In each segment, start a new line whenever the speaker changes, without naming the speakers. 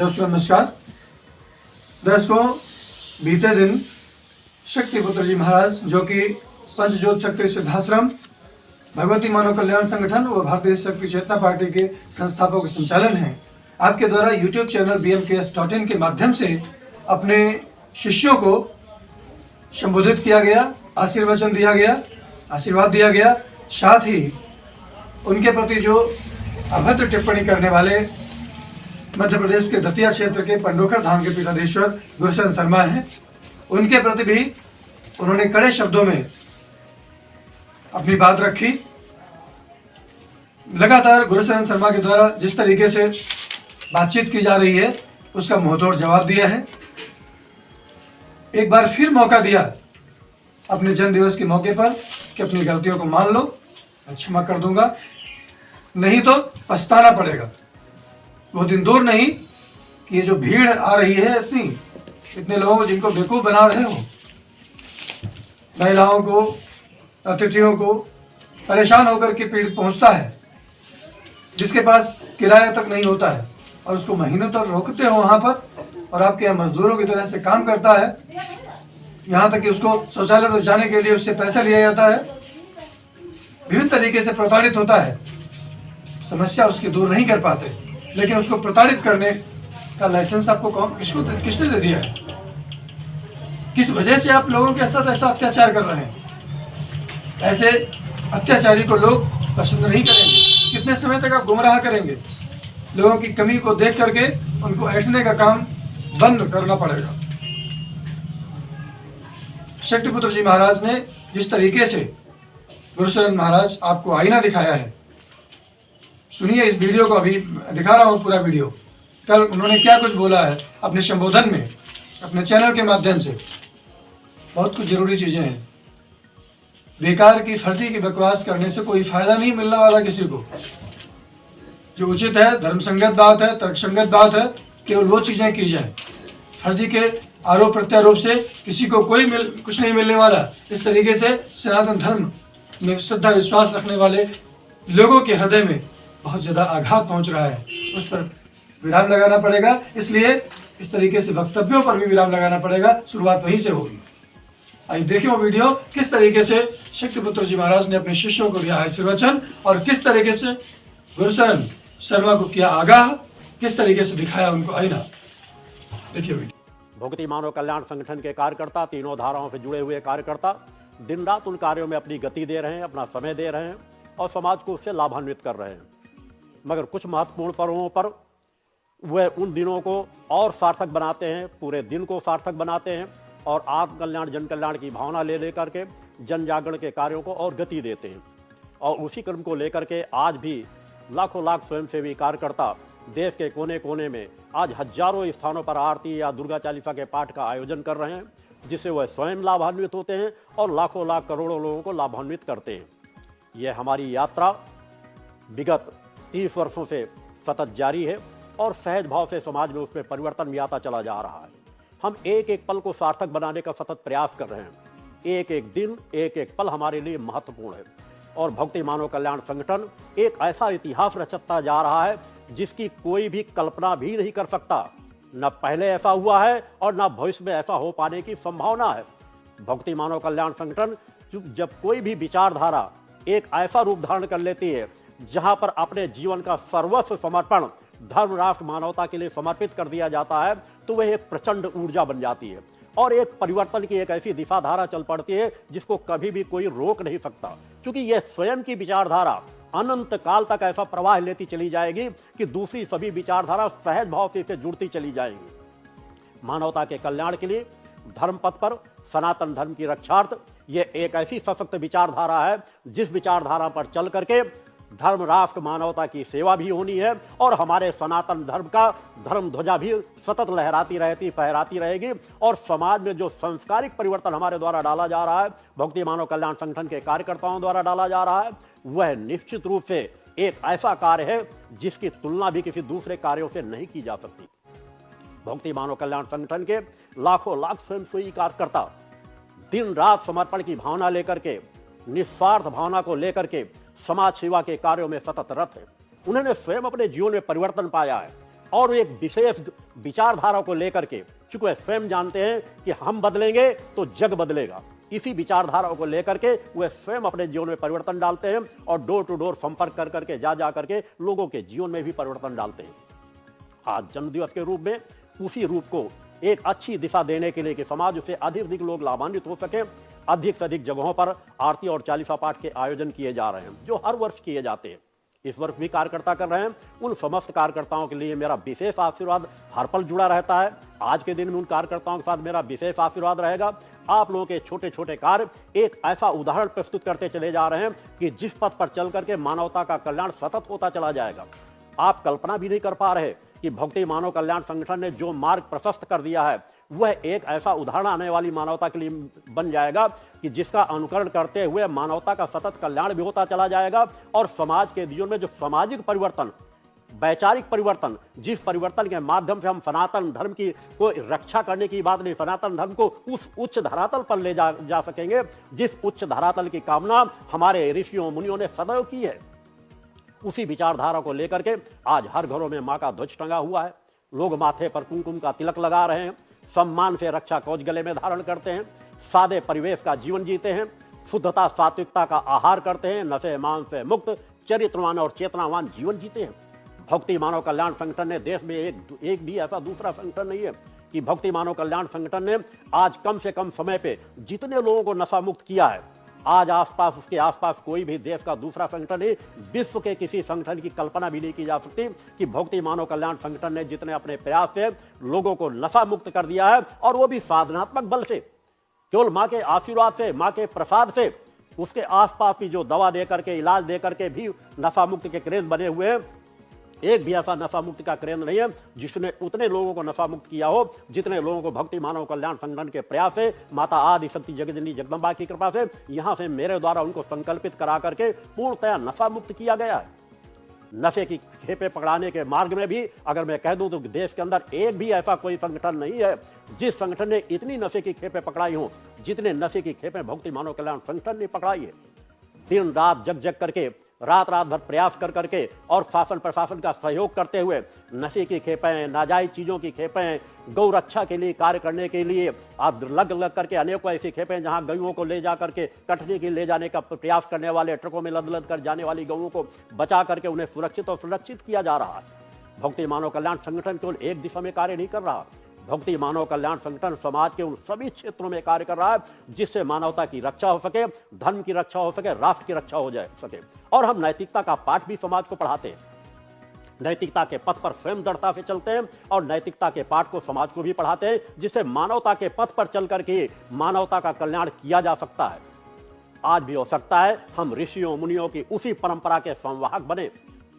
दोस्तों नमस्कार। दर्शकों, बीते दिन शक्तिपुत्र जी महाराज जो कि पंचज्योत शक्ति सिद्धाश्रम, भगवती मानव कल्याण संगठन व भारतीय शक्ति चेतना पार्टी के संस्थापक संचालन हैं, आपके द्वारा यूट्यूब चैनल bmks.in के माध्यम से अपने शिष्यों को संबोधित किया गया, आशीर्वचन दिया गया, आशीर्वाद दिया गया। साथ ही उनके प्रति जो अभद्र टिप्पणी करने वाले मध्य प्रदेश के दतिया क्षेत्र के पंडोखर धाम के पीठाधीश्वर गुरुशरण शर्मा हैं, उनके प्रति भी उन्होंने कड़े शब्दों में अपनी बात रखी। लगातार गुरुशरण शर्मा के द्वारा जिस तरीके से बातचीत की जा रही है उसका मुंहतोड़ जवाब दिया है। एक बार फिर मौका दिया अपने जन्म दिवस के मौके पर कि अपनी गलतियों को मान लो, क्षमा कर दूंगा, नहीं तो पछताना पड़ेगा। वो दिन दूर नहीं कि ये जो भीड़ आ रही है, इतने लोगों जिनको बेवकूफ बना रहे हो, महिलाओं को, अतिथियों को परेशान होकर के पीड़ित पहुंचता है, जिसके पास किराया तक नहीं होता है और उसको महीनों तक रोकते हो वहां पर, और आपके यहाँ मजदूरों की तरह से काम करता है, यहाँ तक कि उसको शौचालय तक जाने के लिए उससे पैसा लिया जाता है, विभिन्न तरीके से प्रताड़ित होता है। समस्या उसकी दूर नहीं कर पाते, लेकिन उसको प्रताड़ित करने का लाइसेंस आपको किसने दे दिया है? किस वजह से आप लोगों के साथ ऐसा अत्याचार कर रहे हैं? ऐसे अत्याचारी को लोग पसंद नहीं करेंगे। कितने समय तक आप गुमराह करेंगे? लोगों की कमी को देख करके उनको ऐंठने का काम बंद करना पड़ेगा। शक्तिपुत्र जी महाराज ने जिस तरीके से गुरुशरण महाराज आपको आईना दिखाया है, सुनिए इस वीडियो को। अभी दिखा रहा हूं पूरा वीडियो। कल उन्होंने क्या कुछ बोला है अपने संबोधन में, अपने चैनल के माध्यम से। बहुत कुछ जरूरी चीजें हैं। बेकार की फर्जी की बकवास करने से कोई फायदा नहीं मिलने वाला किसी को। जो उचित है, धर्मसंगत बात है, तर्कसंगत बात है, केवल वो चीजें की जाए। फर्जी के आरोप प्रत्यारोप से किसी को कुछ नहीं मिलने वाला। इस तरीके से सनातन धर्म में श्रद्धा विश्वास रखने वाले लोगों के हृदय में बहुत ज्यादा आघात पहुंच रहा है, उस पर विराम लगाना पड़ेगा। इसलिए इस तरीके से वक्तव्यों पर भी विराम लगाना पड़ेगा। शुरुआत वहीं से होगी। आइए देखें वो वीडियो, किस तरीके से शक्तिपुत्र जी महाराज ने अपने शिष्यों को दिया आशीर्वचन और किस तरीके से गुरुशरण शर्मा को किया आगाह, किस तरीके से दिखाया उनको आईना। देखिए वीडियो।
भगवती मानव कल्याण संगठन के कार्यकर्ता, तीनों धाराओं से जुड़े हुए कार्यकर्ता दिन रात उन कार्यों में अपनी गति दे रहे हैं, अपना समय दे रहे हैं और समाज को उससे लाभान्वित कर रहे हैं। मगर कुछ महत्वपूर्ण पर्वों पर वह उन दिनों को और सार्थक बनाते हैं, पूरे दिन को सार्थक बनाते हैं और आत्म कल्याण, जन कल्याण की भावना ले लेकर के जन जागरण के कार्यों को और गति देते हैं। और उसी क्रम को लेकर के आज भी लाखों लाख स्वयंसेवी कार्यकर्ता देश के कोने कोने में आज हजारों स्थानों पर आरती या दुर्गा चालीसा के पाठ का आयोजन कर रहे हैं, जिससे वह स्वयं लाभान्वित होते हैं और लाखों लाख करोड़ों लोगों को लाभान्वित करते हैं। यह हमारी यात्रा विगत 30 वर्षों से सतत जारी है और सहज भाव से समाज में उसमें परिवर्तन भी आता चला जा रहा है। हम एक एक पल को सार्थक बनाने का सतत प्रयास कर रहे हैं। एक एक दिन, एक एक पल हमारे लिए महत्वपूर्ण है और भगवती मानव कल्याण संगठन एक ऐसा इतिहास रचता जा रहा है जिसकी कोई भी कल्पना भी नहीं कर सकता। न पहले ऐसा हुआ है और न भविष्य में ऐसा हो पाने की संभावना है। भगवती मानव कल्याण संगठन जब कोई भी विचारधारा एक ऐसा रूप धारण कर लेती है जहां पर अपने जीवन का सर्वस्व समर्पण धर्म, राष्ट्र, मानवता के लिए समर्पित कर दिया जाता है, तो वह एक प्रचंड ऊर्जा बन जाती है और एक परिवर्तन की एक ऐसी दिशाधारा चल पड़ती है जिसको कभी भी कोई रोक नहीं सकता, क्योंकि यह स्वयं की विचारधारा अनंत काल तक ऐसा प्रवाह लेती चली जाएगी कि दूसरी सभी विचारधारा सहज भाव से इसे जुड़ती चली जाएंगी। मानवता के कल्याण के लिए धर्म पथ पर सनातन धर्म की रक्षार्थ यह एक ऐसी सशक्त विचारधारा है जिस विचारधारा पर चल करके धर्म, राष्ट्र, मानवता की सेवा भी होनी है और हमारे सनातन धर्म का धर्म ध्वजा भी सतत लहराती रहती, फहराती रहेगी और समाज में जो संस्कारिक परिवर्तन हमारे द्वारा डाला जा रहा है, भगवती मानव कल्याण संगठन के कार्यकर्ताओं द्वारा डाला जा रहा है, वह निश्चित रूप से एक ऐसा कार्य है जिसकी तुलना भी किसी दूसरे कार्यों से नहीं की जा सकती। भगवती मानव कल्याण संगठन के लाखों लाख स्वयंसेवी कार्यकर्ता दिन रात समर्पण की भावना लेकर के, निस्वार्थ भावना को लेकर के समाज सेवा के कार्यों में सतत रत है। उन्होंने स्वयं अपने जीवन में परिवर्तन पाया है और एक विशेष विचारधारा को लेकर के, चूंकि वे स्वयं जानते हैं कि हम बदलेंगे तो जग बदलेगा, इसी विचारधारा को लेकर के वे स्वयं अपने जीवन में परिवर्तन डालते हैं और डोर टू डोर संपर्क कर करके जा करके लोगों के जीवन में भी परिवर्तन डालते हैं। आज जन्मदिवस के रूप में उसी रूप को एक अच्छी दिशा देने के लिए कि समाज से अधिक लोग लाभान्वित हो सके, अधिक से अधिक जगहों पर आरती और चालीसा पाठ के आयोजन किए जा रहे हैं, जो हर वर्ष किए जाते हैं। इस वर्ष भी कार्यकर्ता कर रहे हैं। उन समस्त कार्यकर्ताओं के लिए मेरा विशेष आशीर्वाद हर पल जुड़ा रहता है। आज के दिन में उन कार्यकर्ताओं के साथ मेरा विशेष आशीर्वाद रहेगा। आप लोगों के छोटे छोटे कार्य एक ऐसा उदाहरण प्रस्तुत करते चले जा रहे हैं कि जिस पथ पर चल करके मानवता का कल्याण सतत होता चला जाएगा। आप कल्पना भी नहीं कर पा रहे कि भक्ति मानव कल्याण संगठन ने जो मार्ग प्रशस्त कर दिया है वह एक ऐसा उदाहरण आने वाली मानवता के लिए बन जाएगा कि जिसका अनुकरण करते हुए मानवता का सतत कल्याण भी होता चला जाएगा और समाज के जीवन में जो सामाजिक परिवर्तन, वैचारिक परिवर्तन, जिस परिवर्तन के माध्यम से हम सनातन धर्म की को रक्षा करने की बात नहीं, सनातन धर्म को उस उच्च धरातल पर ले जा सकेंगे जिस उच्च धरातल की कामना हमारे ऋषियों मुनियों ने सदैव की है। उसी विचारधारा को लेकर के आज हर घरों में मां का ध्वज टंगा हुआ है। लोग माथे पर कुमकुम का तिलक लगा रहे हैं, सम्मान से रक्षा कवच गले में धारण करते हैं, सादे परिवेश का जीवन जीते हैं, शुद्धता सात्विकता का आहार करते हैं, नशे मांस से मुक्त चरित्रवान और चेतनावान जीवन जीते हैं। भक्ति मानव कल्याण संगठन ने देश में एक भी ऐसा दूसरा संगठन नहीं है कि भक्ति मानव कल्याण संगठन ने आज कम से कम समय पे जितने लोगों को नशा मुक्त किया है, आज आसपास उसके आसपास कोई भी देश का दूसरा संगठन नहीं, विश्व के किसी संगठन की कल्पना भी नहीं की जा सकती कि भक्ति मानव कल्याण संगठन ने जितने अपने प्रयास से लोगों को नशा मुक्त कर दिया है, और वो भी साधनात्मक बल से, केवल मां के आशीर्वाद से, मां के प्रसाद से, उसके आसपास की जो दवा देकर के, इलाज देकर के भी नशा मुक्त के केंद्र बने हुए हैं। एक भी ऐसा नशा मुक्ति का केंद्र नहीं है जिसने उतने लोगों को नशा मुक्त किया हो जितने लोगों को भक्ति मानव कल्याण संगठन के प्रयास से, माता आदि शक्ति जगजननी जगदम्बा की कृपा से, यहां से मेरे द्वारा उनको संकल्पित करा करके पूर्णतया नशा मुक्त किया गया है। नशे की खेपे पकड़ाने के मार्ग में भी अगर मैं कह दूं तो देश के अंदर एक भी ऐसा कोई संगठन नहीं है जिस संगठन ने इतनी नशे की खेपे पकड़ाई हो जितने नशे की खेपे भक्ति मानव कल्याण संगठन ने पकड़ाई है। दिन रात जग करके, रात भर प्रयास कर करके और शासन प्रशासन का सहयोग करते हुए नशे की खेपें, नाजायज चीज़ों की खेपें, गौ रक्षा के लिए कार्य करने के लिए आप लग करके अनेकों ऐसी खेपें जहां गौओं को ले जा करके कटने के ले जाने का प्रयास करने वाले, ट्रकों में लद कर जाने वाली गौओं को बचा करके उन्हें सुरक्षित और सुरक्षित किया जा रहा है। भक्ति मानव कल्याण संगठन केवल एक दिशा में कार्य नहीं कर रहा, भक्ति मानव कल्याण संगठन समाज के उन सभी क्षेत्रों में कार्य कर रहा है जिससे मानवता की रक्षा हो सके, धर्म की रक्षा हो सके, राष्ट्र की रक्षा हो सके। और हम नैतिकता का पाठ भी समाज को पढ़ाते हैं, नैतिकता के पथ पर स्वयं दृढ़ता से चलते हैं और नैतिकता के पाठ को समाज को भी पढ़ाते हैं जिससे मानवता के पथ पर चल करके मानवता का कल्याण किया जा सकता है। आज भी हो सकता है हम ऋषियों मुनियों की उसी परंपरा के संवाहक बने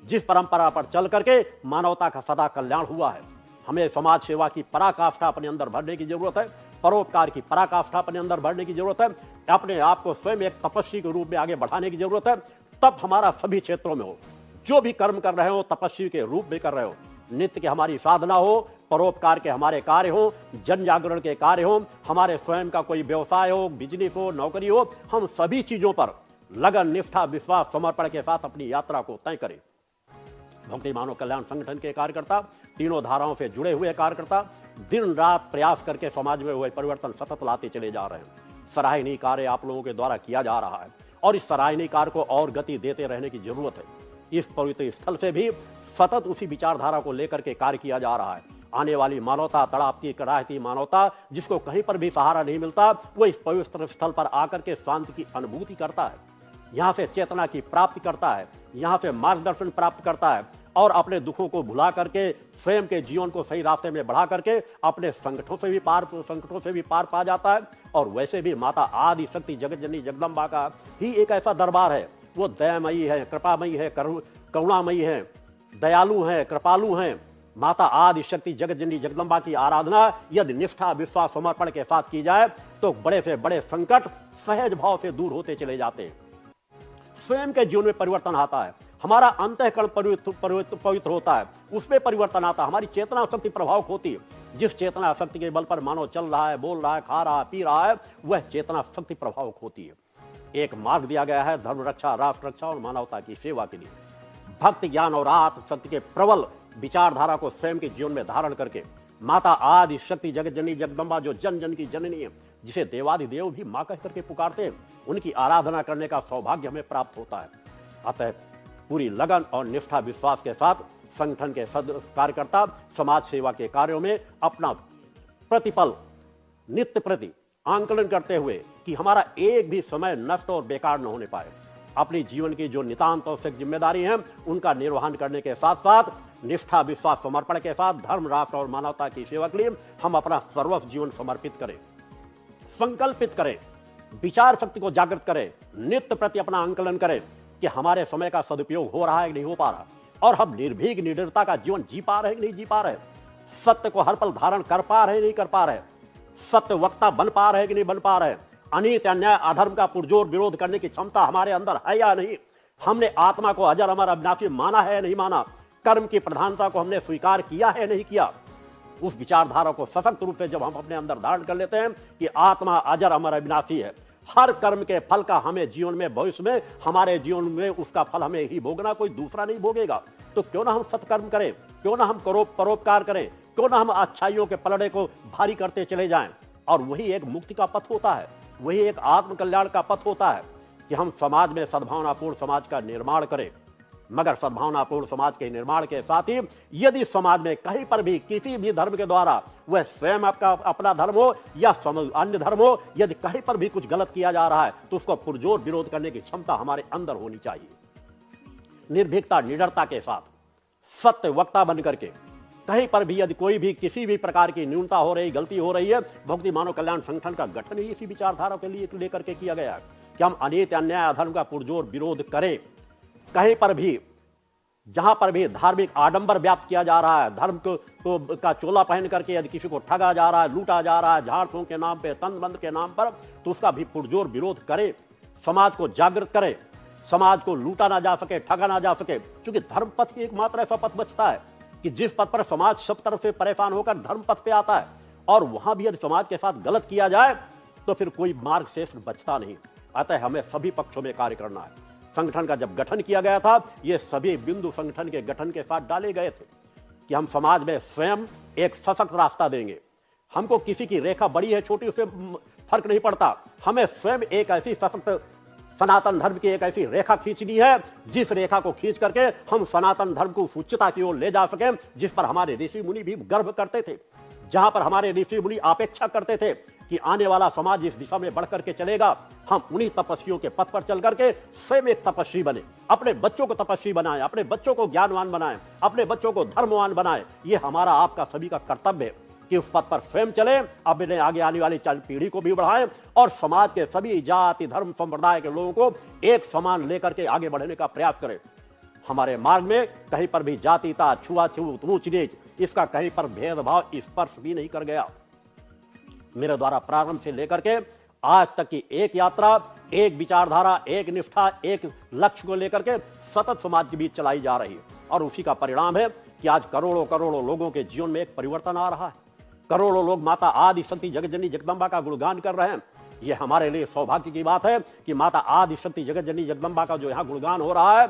जिस परंपरा पर चल करके मानवता का सदा कल्याण हुआ है। हमें समाज सेवा की पराकाष्ठा अपने अंदर भरने की जरूरत है, परोपकार की पराकाष्ठा अपने अंदर भरने की जरूरत है, अपने आप को स्वयं एक तपस्वी के रूप में आगे बढ़ाने की जरूरत है। तब हमारा सभी क्षेत्रों में हो, जो भी कर्म कर रहे हो तपस्वी के रूप में कर रहे हो, नित्य की हमारी साधना हो, परोपकार के हमारे कार्य हो, जन जागरण के कार्य हो, हमारे स्वयं का कोई व्यवसाय हो, बिजनेस हो, नौकरी हो, हम सभी चीजों पर लगन, निष्ठा, विश्वास, समर्पण के साथ अपनी यात्रा को तय करें। भक्ति मानव कल्याण संगठन के कार्यकर्ता, तीनों धाराओं से जुड़े हुए कार्यकर्ता दिन रात प्रयास करके समाज में हुए परिवर्तन सतत लाते चले जा रहे हैं। सराहनीय कार्य आप लोगों के द्वारा किया जा रहा है और इस सराहनीय कार्य को और गति देते रहने की जरूरत है। इस पवित्र स्थल से भी सतत उसी विचारधारा को लेकर के कार्य किया जा रहा है। आने वाली मानवता, तड़ापती कराहती मानवता जिसको कहीं पर भी सहारा नहीं मिलता, वो इस पवित्र स्थल पर आकर के शांति की अनुभूति करता है, यहाँ से चेतना की प्राप्ति करता है, यहाँ से मार्गदर्शन प्राप्त करता है और अपने दुखों को भुला करके स्वयं के जीवन को सही रास्ते में बढ़ा करके अपने संकटों से भी पार पा जाता है। और वैसे भी माता आदि शक्ति जगतजननी जगदम्बा का ही एक ऐसा दरबार है, वो दयामयी है, कृपामयी है, करुणामयी है, दयालु है, कृपालु है। माता आदि शक्ति जगतजननी जगदम्बा की आराधना यदि निष्ठा, विश्वास, समर्पण के साथ की जाए तो बड़े से बड़े संकट सहज भाव से दूर होते चले जाते हैं। स्वयं के जीवन में परिवर्तन आता है, हमारा अंतःकरण पवित्र होता है, उसमें परिवर्तन आता है, हमारी चेतना शक्ति प्रभावक होती है। जिस चेतना शक्ति के बल पर मानव चल रहा है, बोल रहा है, खा रहा है, पी रहा है, वह चेतना शक्ति प्रभावक होती है। एक मार्ग दिया गया है धर्म रक्षा, राष्ट्र रक्षा और मानवता की सेवा के लिए। भक्ति, ज्ञान और आत्म शक्ति के प्रबल विचारधारा को स्वयं के जीवन में धारण करके माता आदि शक्ति जगत जननी जगदम्बा जो जन जन की जननी है, जिसे देवादिदेव भी मां कह करके पुकारते हैं, उनकी आराधना करने का सौभाग्य हमें प्राप्त होता है। अतः पूरी लगन और निष्ठा विश्वास के साथ संगठन के कार्यकर्ता समाज सेवा के कार्यों में अपना प्रतिपल नित्य प्रति आंकलन करते हुए कि हमारा एक भी समय नष्ट और बेकार न होने पाए, अपनी जीवन की जो नितांत आवश्यक जिम्मेदारी है उनका निर्वहन करने के साथ साथ निष्ठा विश्वास समर्पण के साथ धर्म राष्ट्र और मानवता की सेवा के लिए हम अपना सर्वस्व जीवन समर्पित करें, संकल्पित करें, विचार शक्ति को जागृत करें, नित्य प्रति अपना आंकलन करें कि हमारे समय का सदुपयोग हो रहा है कि नहीं हो पा रहा, और हम निर्भीक निडरता का जीवन जी पा रहे हैं कि नहीं जी पा रहे, सत्य को हर पल धारण कर पा रहे नहीं कर पा रहे, सत्य वक्ता बन पा रहे कि नहीं बन पा रहे, अनित अन्याय अधर्म का पुरजोर विरोध करने की क्षमता हमारे अंदर है या नहीं, हमने आत्मा को अजर अमर अविनाशी माना है नहीं माना, कर्म की प्रधानता को हमने स्वीकार किया है नहीं किया। उस विचारधारा को सशक्त रूप से जब हम अपने अंदर धारण कर लेते हैं कि आत्मा अजर अमर अविनाशी है, हर कर्म के फल का हमें जीवन में भविष्य में हमारे जीवन में उसका फल हमें ही भोगना, कोई दूसरा नहीं भोगेगा, तो क्यों ना हम सत्कर्म करें, क्यों ना हम परोपकार करें, क्यों ना हम अच्छाइयों के पलड़े को भारी करते चले जाएं। और वही एक मुक्ति का पथ होता है, वही एक आत्मकल्याण का पथ होता है कि हम समाज में सद्भावनापूर्ण समाज का निर्माण करें। मगर सद्भावनापूर्ण समाज के निर्माण के साथ ही यदि समाज में कहीं पर भी किसी भी धर्म के द्वारा, वह स्वयं आपका अपना धर्म हो या अन्य धर्म हो, यदि कहीं पर भी कुछ गलत किया जा रहा है तो उसको पुरजोर विरोध करने की क्षमता हमारे अंदर होनी चाहिए। निर्भीकता निडरता के साथ सत्य वक्ता बन करके कहीं पर भी यदि कोई भी किसी भी प्रकार की न्यूनता हो रही, गलती हो रही है, भक्ति मानव कल्याण संगठन का गठन ही इसी विचारधारा के लिए लेकर के किया गया है कि हम अनित अन्याय अधर्म का पुरजोर विरोध करें। कहीं पर भी जहां पर भी धार्मिक आडंबर व्याप्त किया जा रहा है, धर्म को का चोला पहन करके यदि किसी को ठगा जा रहा है, लूटा जा रहा है, झाड़ फूंक के नाम पे, तंद के नाम पर, तो उसका भी पुरजोर विरोध करें, समाज को जागृत करें, समाज को लूटा ना जा सके, ठगा ना जा सके। क्योंकि धर्म पथ की एकमात्र ऐसा पथ बचता है कि जिस पथ पर समाज सब तरफ से परेशान होकर धर्म पथ पे आता है, और वहां भी यदि समाज के साथ गलत किया जाए तो फिर कोई मार्ग शेष बचता नहीं। अतः हमें सभी पक्षों में कार्य करना है। संगठन का जब गठन किया गया था, ये सभी बिंदु संगठन के गठन के साथ डाले गए थे कि हम समाज में स्वयं एक सशक्त रास्ता देंगे। हमको किसी की रेखा बड़ी है छोटी उससे फर्क नहीं पड़ता, हमें स्वयं एक ऐसी सशक्त सनातन धर्म की एक ऐसी रेखा खींचनी है जिस रेखा को खींच करके हम सनातन धर्म को उच्चता की ओर ले जा सके, जिस पर हमारे ऋषि मुनि भी गर्व करते थे, जहां पर हमारे ऋषि मुनि अपेक्षा करते थे कि आने वाला समाज इस दिशा में बढ़ करके चलेगा, हम उन्हीं तपस्वियों के पथ पर चल करके स्वयं एक तपस्वी बने, अपने बच्चों को तपस्वी बनाएं, अपने बच्चों को ज्ञानवान बनाएं, अपने बच्चों को धर्मवान बनाएं। ये हमारा आपका सभी का कर्तव्य है कि उस पथ पर स्वयं चले, अपने आगे आने वाली पीढ़ी को भी बढ़ाएं और समाज के सभी जाति धर्म संप्रदाय के लोगों को एक समान लेकर के आगे बढ़ने का प्रयास करें। हमारे मार्ग में कहीं पर भी जातिता, छुआछूत, ऊंच नीच, इसका कहीं पर भेदभाव स्पर्श भी नहीं कर गया। मेरे द्वारा प्रारंभ से लेकर के आज तक की एक यात्रा, एक विचारधारा, एक निष्ठा, एक लक्ष्य को लेकर के सतत समाज के बीच चलाई जा रही है, और उसी का परिणाम है कि आज करोड़ों करोड़ों लोगों के जीवन में एक परिवर्तन आ रहा है। करोड़ों लोग माता आदि शक्ति जगतजननी जगदम्बा का गुणगान कर रहे हैं। यह हमारे लिए सौभाग्य की बात है कि माता आदि शक्ति जगतजननी जगदम्बा का जो यहाँ गुणगान हो रहा है,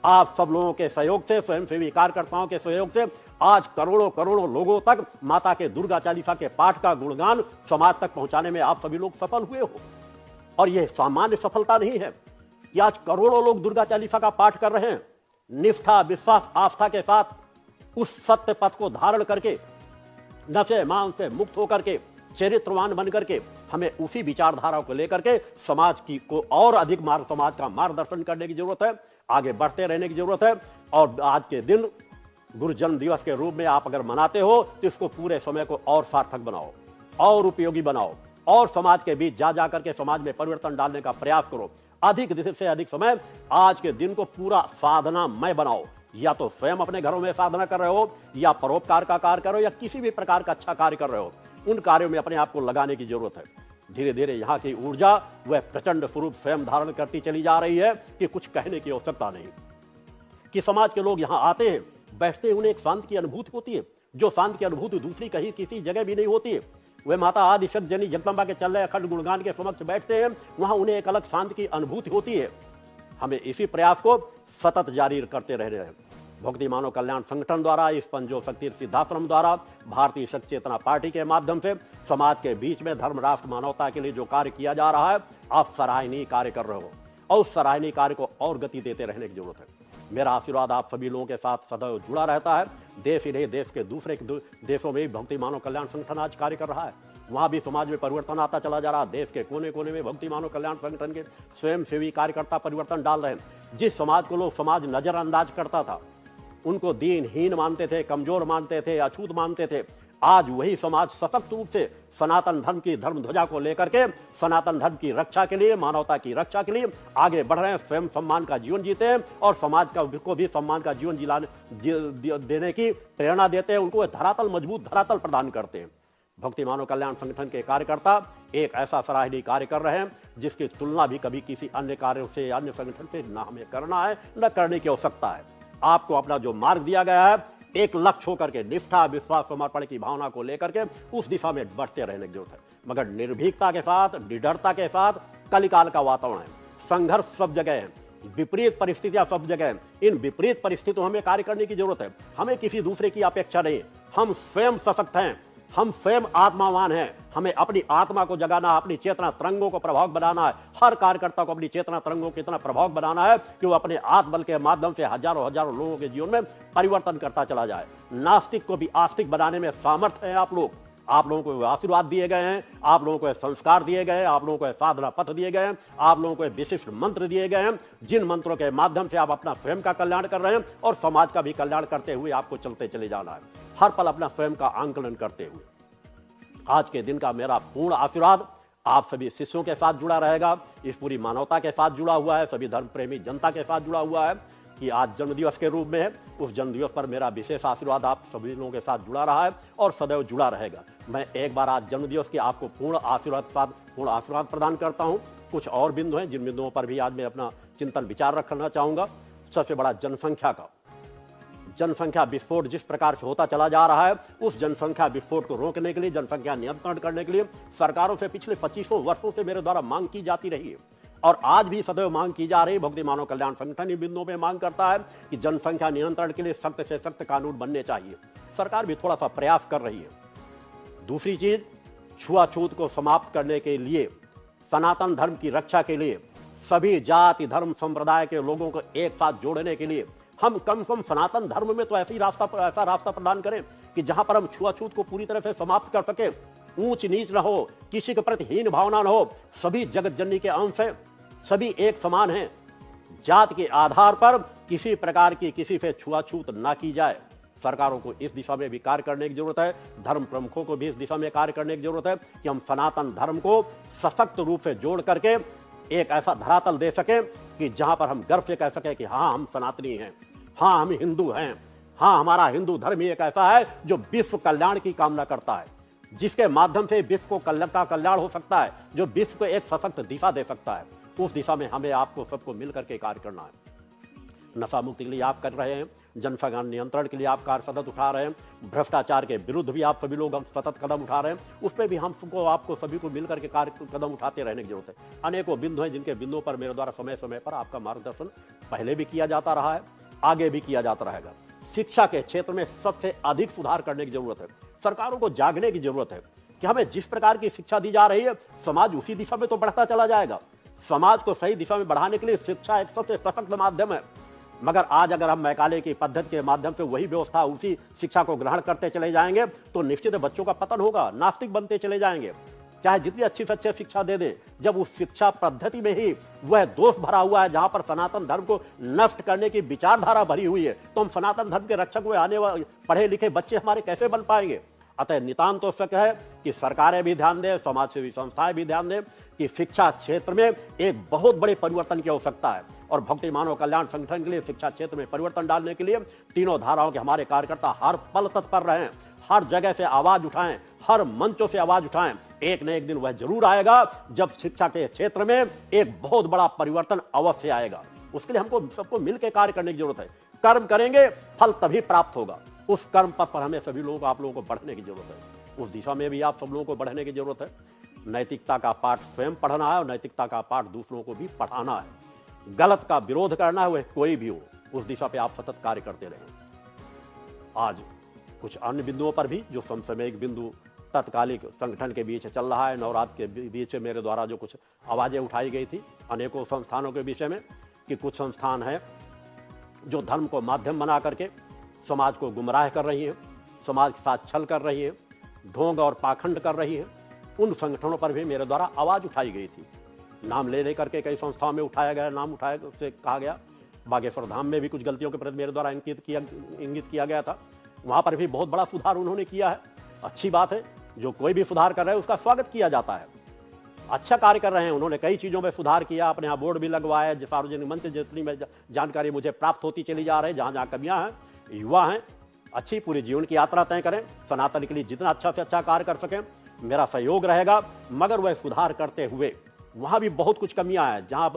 आप सब लोगों के सहयोग से, स्वयंसेवी कार्यकर्ताओं के सहयोग से आज करोड़ों करोड़ों लोगों तक माता के दुर्गा चालीसा के पाठ का गुणगान समाज तक पहुंचाने में आप सभी लोग सफल हुए हो। और यह सामान्य सफलता नहीं है कि आज करोड़ों लोग दुर्गा चालीसा का पाठ कर रहे हैं, निष्ठा विश्वास आस्था के साथ उस सत्य पथ को धारण करके, नशे मान से मुक्त होकर के, चरित्रवान बन करके हमें उसी विचारधारा को लेकर के समाज की को और अधिक समाज का मार्गदर्शन करने की जरूरत है, आगे बढ़ते रहने की जरूरत है। और आज के दिन गुरु जन्म दिवस के रूप में आप अगर मनाते हो तो इसको पूरे समय को और सार्थक बनाओ और उपयोगी बनाओ, और समाज के बीच जा करके समाज में परिवर्तन डालने का प्रयास करो। अधिक से अधिक समय आज के दिन को पूरा साधनामय बनाओ। या तो स्वयं अपने घरों में साधना कर रहे हो, या परोपकार का कार्य कर रहे हो, या किसी भी प्रकार का अच्छा कार्य कर रहे हो, उन कार्यों में अपने आप को लगाने की जरूरत है। धीरे धीरे यहाँ की ऊर्जा वह प्रचंड स्वरूप स्वयं धारण करती चली जा रही है कि कुछ कहने की आवश्यकता नहीं। कि समाज के लोग यहाँ आते हैं, बैठते हैं, उन्हें एक शांति की अनुभूति होती है, जो शांति की अनुभूति दूसरी कहीं किसी जगह भी नहीं होती है। वे माता आदि शक्ति जगतजननी जगदम्बा के चल रहे अखंड गुणगान के समक्ष बैठते हैं, वहां उन्हें एक अलग शांति की अनुभूति होती है। हमें इसी प्रयास को सतत जारी करते रहने हैं। भक्ति मानव कल्याण संगठन द्वारा, इस पंजो शक्ति सिद्धाश्रम द्वारा, भारतीय शक्ति चेतना पार्टी के माध्यम से समाज के बीच में धर्म, राष्ट्र, मानवता के लिए जो कार्य किया जा रहा है, आप सराहनीय कार्य कर रहे हो और उस सराहनीय कार्य को और गति देते रहने की जरूरत है। मेरा आशीर्वाद आप सभी लोगों के साथ सदैव जुड़ा रहता है। देश ही नहीं, देश के दूसरे देशों में भी भक्ति मानव कल्याण संगठन आज कार्य कर रहा है, वहां भी समाज में परिवर्तन आता चला जा रहा है। देश के कोने कोने में भक्ति मानव कल्याण संगठन के स्वयंसेवी कार्यकर्ता परिवर्तन डाल रहे हैं। जिस समाज को लोग समाज नजरअंदाज करता था, उनको दीनहीन मानते थे, कमजोर मानते थे, अछूत मानते थे, आज वही समाज सशक्त रूप से सनातन धर्म की धर्म ध्वजा को लेकर के सनातन धर्म की रक्षा के लिए, मानवता की रक्षा के लिए आगे बढ़ रहे हैं। स्वयं सम्मान का जीवन जीते हैं और समाज को भी सम्मान का जीवन देने की प्रेरणा देते हैं, उनको धरातल, मजबूत धरातल प्रदान करते हैं। भक्ति मानव कल्याण संगठन के कार्यकर्ता एक ऐसा सराहनीय कार्य कर रहे हैं जिसकी तुलना भी कभी किसी अन्य कार्यों से, अन्य संगठन से न हमें करना है, न करने की आवश्यकता है। आपको अपना जो मार्ग दिया गया है, एक लक्ष्य होकर के निष्ठा, विश्वास, समर्पण की भावना को लेकर के उस दिशा में बढ़ते रहने की जरूरत है, मगर निर्भीकता के साथ, निडरता के साथ। कलिकाल का वातावरण है, संघर्ष सब जगह है, विपरीत परिस्थितियां सब जगह है। इन विपरीत परिस्थितियों में कार्य करने की जरूरत है। हमें किसी दूसरे की अपेक्षा नहीं, हम स्वयं सशक्त हैं, हम स्वयं आत्मावान हैं। हमें अपनी आत्मा को जगाना, अपनी चेतना तरंगों को प्रभाव बनाना है। हर कार्यकर्ता को अपनी चेतना तरंगों को इतना प्रभाव बनाना है कि वो अपने आत्मबल के माध्यम से हजारों हजारों लोगों के जीवन में परिवर्तन करता चला जाए। नास्तिक को भी आस्तिक बनाने में सामर्थ्य है आप लोग। आप लोगों को आशीर्वाद दिए गए हैं, आप लोगों को संस्कार दिए गए हैं, आप लोगों को साधना पथ दिए गए हैं, आप लोगों को विशिष्ट मंत्र दिए गए हैं, जिन मंत्रों के माध्यम से आप अपना स्वयं का कल्याण कर रहे हैं और समाज का भी कल्याण करते हुए आपको चलते चले जाना है। हर पल अपना स्वयं का आंकलन करते हुए आज के दिन का मेरा पूर्ण आशीर्वाद आप सभी शिष्यों के साथ जुड़ा रहेगा, इस पूरी मानवता के साथ जुड़ा हुआ है, सभी धर्म प्रेमी जनता के साथ जुड़ा हुआ है कि आज जन्मदिवस के रूप में है। उस जन्मदिवस पर मेरा विशेष आशीर्वाद आप सभी लोगों के साथ जुड़ा रहा है और सदैव जुड़ा रहेगा। मैं एक बार आज जन्मदिवस की आपको पूर्ण आशीर्वाद प्रदान करता हूं। कुछ और बिंदु हैं जिन बिंदुओं पर भी आज मैं अपना चिंतन विचार रखना चाहूंगा। सबसे बड़ा जनसंख्या विस्फोट जिस प्रकार से होता चला जा रहा है, उस जनसंख्या विस्फोट को रोकने के लिए, जनसंख्या नियंत्रण करने के लिए सरकारों से पिछले 25 वर्षों से मेरे द्वारा मांग की जाती रही है और आज भी सदैव मांग की जा रही है। भक्ति मानव कल्याण संगठन इन बिंदुओं में मांग करता है कि जनसंख्या नियंत्रण के लिए सख्त से सख्त कानून बनने चाहिए। सरकार भी थोड़ा सा प्रयास कर रही है। दूसरी चीज, छुआछूत को समाप्त करने के लिए, सनातन धर्म की रक्षा के लिए, सभी जाति धर्म संप्रदाय के लोगों को एक साथ जोड़ने के लिए हम कम से कम सनातन धर्म में तो ऐसा रास्ता प्रदान करें कि जहां पर हम छुआछूत को पूरी तरह से समाप्त कर सके। ऊंच नीच न हो, किसी के प्रति हीन भावना न हो, सभी जगत जननी के अंश हैं, सभी एक समान हैं। जात के आधार पर किसी प्रकार की किसी से छुआछूत ना की जाए। सरकारों को इस दिशा में भी कार्य करने की जरूरत है, धर्म प्रमुखों को भी इस दिशा में कार्य करने की जरूरत है कि हम सनातन धर्म को सशक्त रूप से जोड़ करके एक ऐसा धरातल दे सके कि जहां पर हम गर्व से कह सके कि हाँ, हम सनातनी हैं, हाँ, हम हिंदू हैं, हाँ, हमारा हिंदू धर्म ही एक ऐसा है जो विश्व कल्याण की कामना करता है, जिसके माध्यम से विश्व को कल्याण हो सकता है, जो विश्व को एक सशक्त दिशा दे सकता है। उस दिशा में हमें आपको सबको मिलकर के कार्य करना है। नशा मुक्ति के लिए आप कर रहे हैं, जनसंख्या नियंत्रण के लिए आप कार्य सतत उठा रहे हैं, भ्रष्टाचार के विरुद्ध भी आप सभी लोग सतत कदम उठा रहे हैं, उस पर भी हम सबको आपको सभी को मिलकर के कार्य कदम उठाते रहने की जरूरत है। अनेकों बिंदु हैं जिनके बिंदुओं पर मेरे द्वारा समय समय पर आपका मार्गदर्शन पहले भी किया जाता रहा है, आगे भी किया जाता रहेगा। शिक्षा के क्षेत्र में सबसे अधिक सुधार करने की जरूरत है। सरकारों को जागने की जरूरत है कि हमें जिस प्रकार की शिक्षा दी जा रही है, समाज उसी दिशा में तो बढ़ता चला जाएगा। समाज को सही दिशा में बढ़ाने के लिए शिक्षा एक सबसे सशक्त माध्यम है, मगर आज अगर हम मैकाले की पद्धति के माध्यम से वही व्यवस्था, उसी शिक्षा को ग्रहण करते चले जाएंगे तो निश्चित बच्चों का पतन होगा, नास्तिक बनते चले जाएंगे। चाहे जितनी अच्छी से अच्छी शिक्षा दे दे, जब उस शिक्षा पद्धति में ही वह दोष भरा हुआ है जहां पर सनातन धर्म को नष्ट करने की विचारधारा भरी हुई है, तो हम सनातन धर्म के रक्षक हुए आने वाले पढ़े लिखे बच्चे हमारे कैसे बन पाएंगे। अतः नितांत आवश्यक है कि सरकारें भी ध्यान दें, समाज सेवी संस्थाएं भी ध्यान दें कि शिक्षा क्षेत्र में एक बहुत बड़े परिवर्तन की आवश्यकता है और भक्ति मानव कल्याण संगठन के लिए शिक्षा क्षेत्र में परिवर्तन डालने के लिए तीनों धाराओं के हमारे कार्यकर्ता हर पल तत्पर रहें, हर जगह से आवाज उठाएं, हर मंचों से आवाज उठाएं। एक न एक दिन वह जरूर आएगा जब शिक्षा के क्षेत्र में एक बहुत बड़ा परिवर्तन अवश्य आएगा। उसके लिए हमको सबको मिलकर कार्य करने की जरूरत है। कर्म करेंगे, फल तभी प्राप्त होगा। उस कर्म पथ पर हमें सभी लोगों को, आप लोगों को बढ़ने की जरूरत है। उस दिशा में भी आप सब लोगों को बढ़ने की जरूरत है। नैतिकता का पाठ स्वयं पढ़ना है और नैतिकता का पाठ दूसरों को भी पढ़ाना है। गलत का विरोध करना है, वह कोई भी हो, उस दिशा पे आप सतत कार्य करते रहें। आज कुछ अन्य बिंदुओं पर भी जो समसामयिक बिंदु तत्कालिक संगठन के बीच चल रहा है, नवरात्र के बीच मेरे द्वारा जो कुछ आवाज़ें उठाई गई थी अनेकों संस्थानों के विषय में कि कुछ संस्थान हैं जो धर्म को माध्यम बना करके समाज को गुमराह कर रही है, समाज के साथ छल कर रही है, ढोंग और पाखंड कर रही है, उन संगठनों पर भी मेरे द्वारा आवाज़ उठाई गई थी। नाम ले लेकर के कई संस्थाओं में उठाया गया, नाम उठाया उससे कहा गया। बागेश्वर धाम में भी कुछ गलतियों के प्रति मेरे द्वारा इंगित किया गया था, वहाँ पर भी बहुत बड़ा सुधार उन्होंने किया है। अच्छी बात है, जो कोई भी सुधार कर रहे हैं उसका स्वागत किया जाता है। अच्छा कार्य कर रहे हैं, उन्होंने कई चीज़ों में सुधार किया, अपने यहाँ बोर्ड भी लगवाए, सार्वजनिक मंच से जितनी में जानकारी मुझे प्राप्त होती चली जा रही है, जहाँ जहाँ कमियाँ हैं, युवा हैं, अच्छी पूरी जीवन की यात्रा तय करें, सनातन के लिए जितना अच्छा से अच्छा कार्य कर सकें मेरा सहयोग रहेगा। मगर वह सुधार करते हुए वहाँ भी बहुत कुछ कमियाँ हैं, जहाँ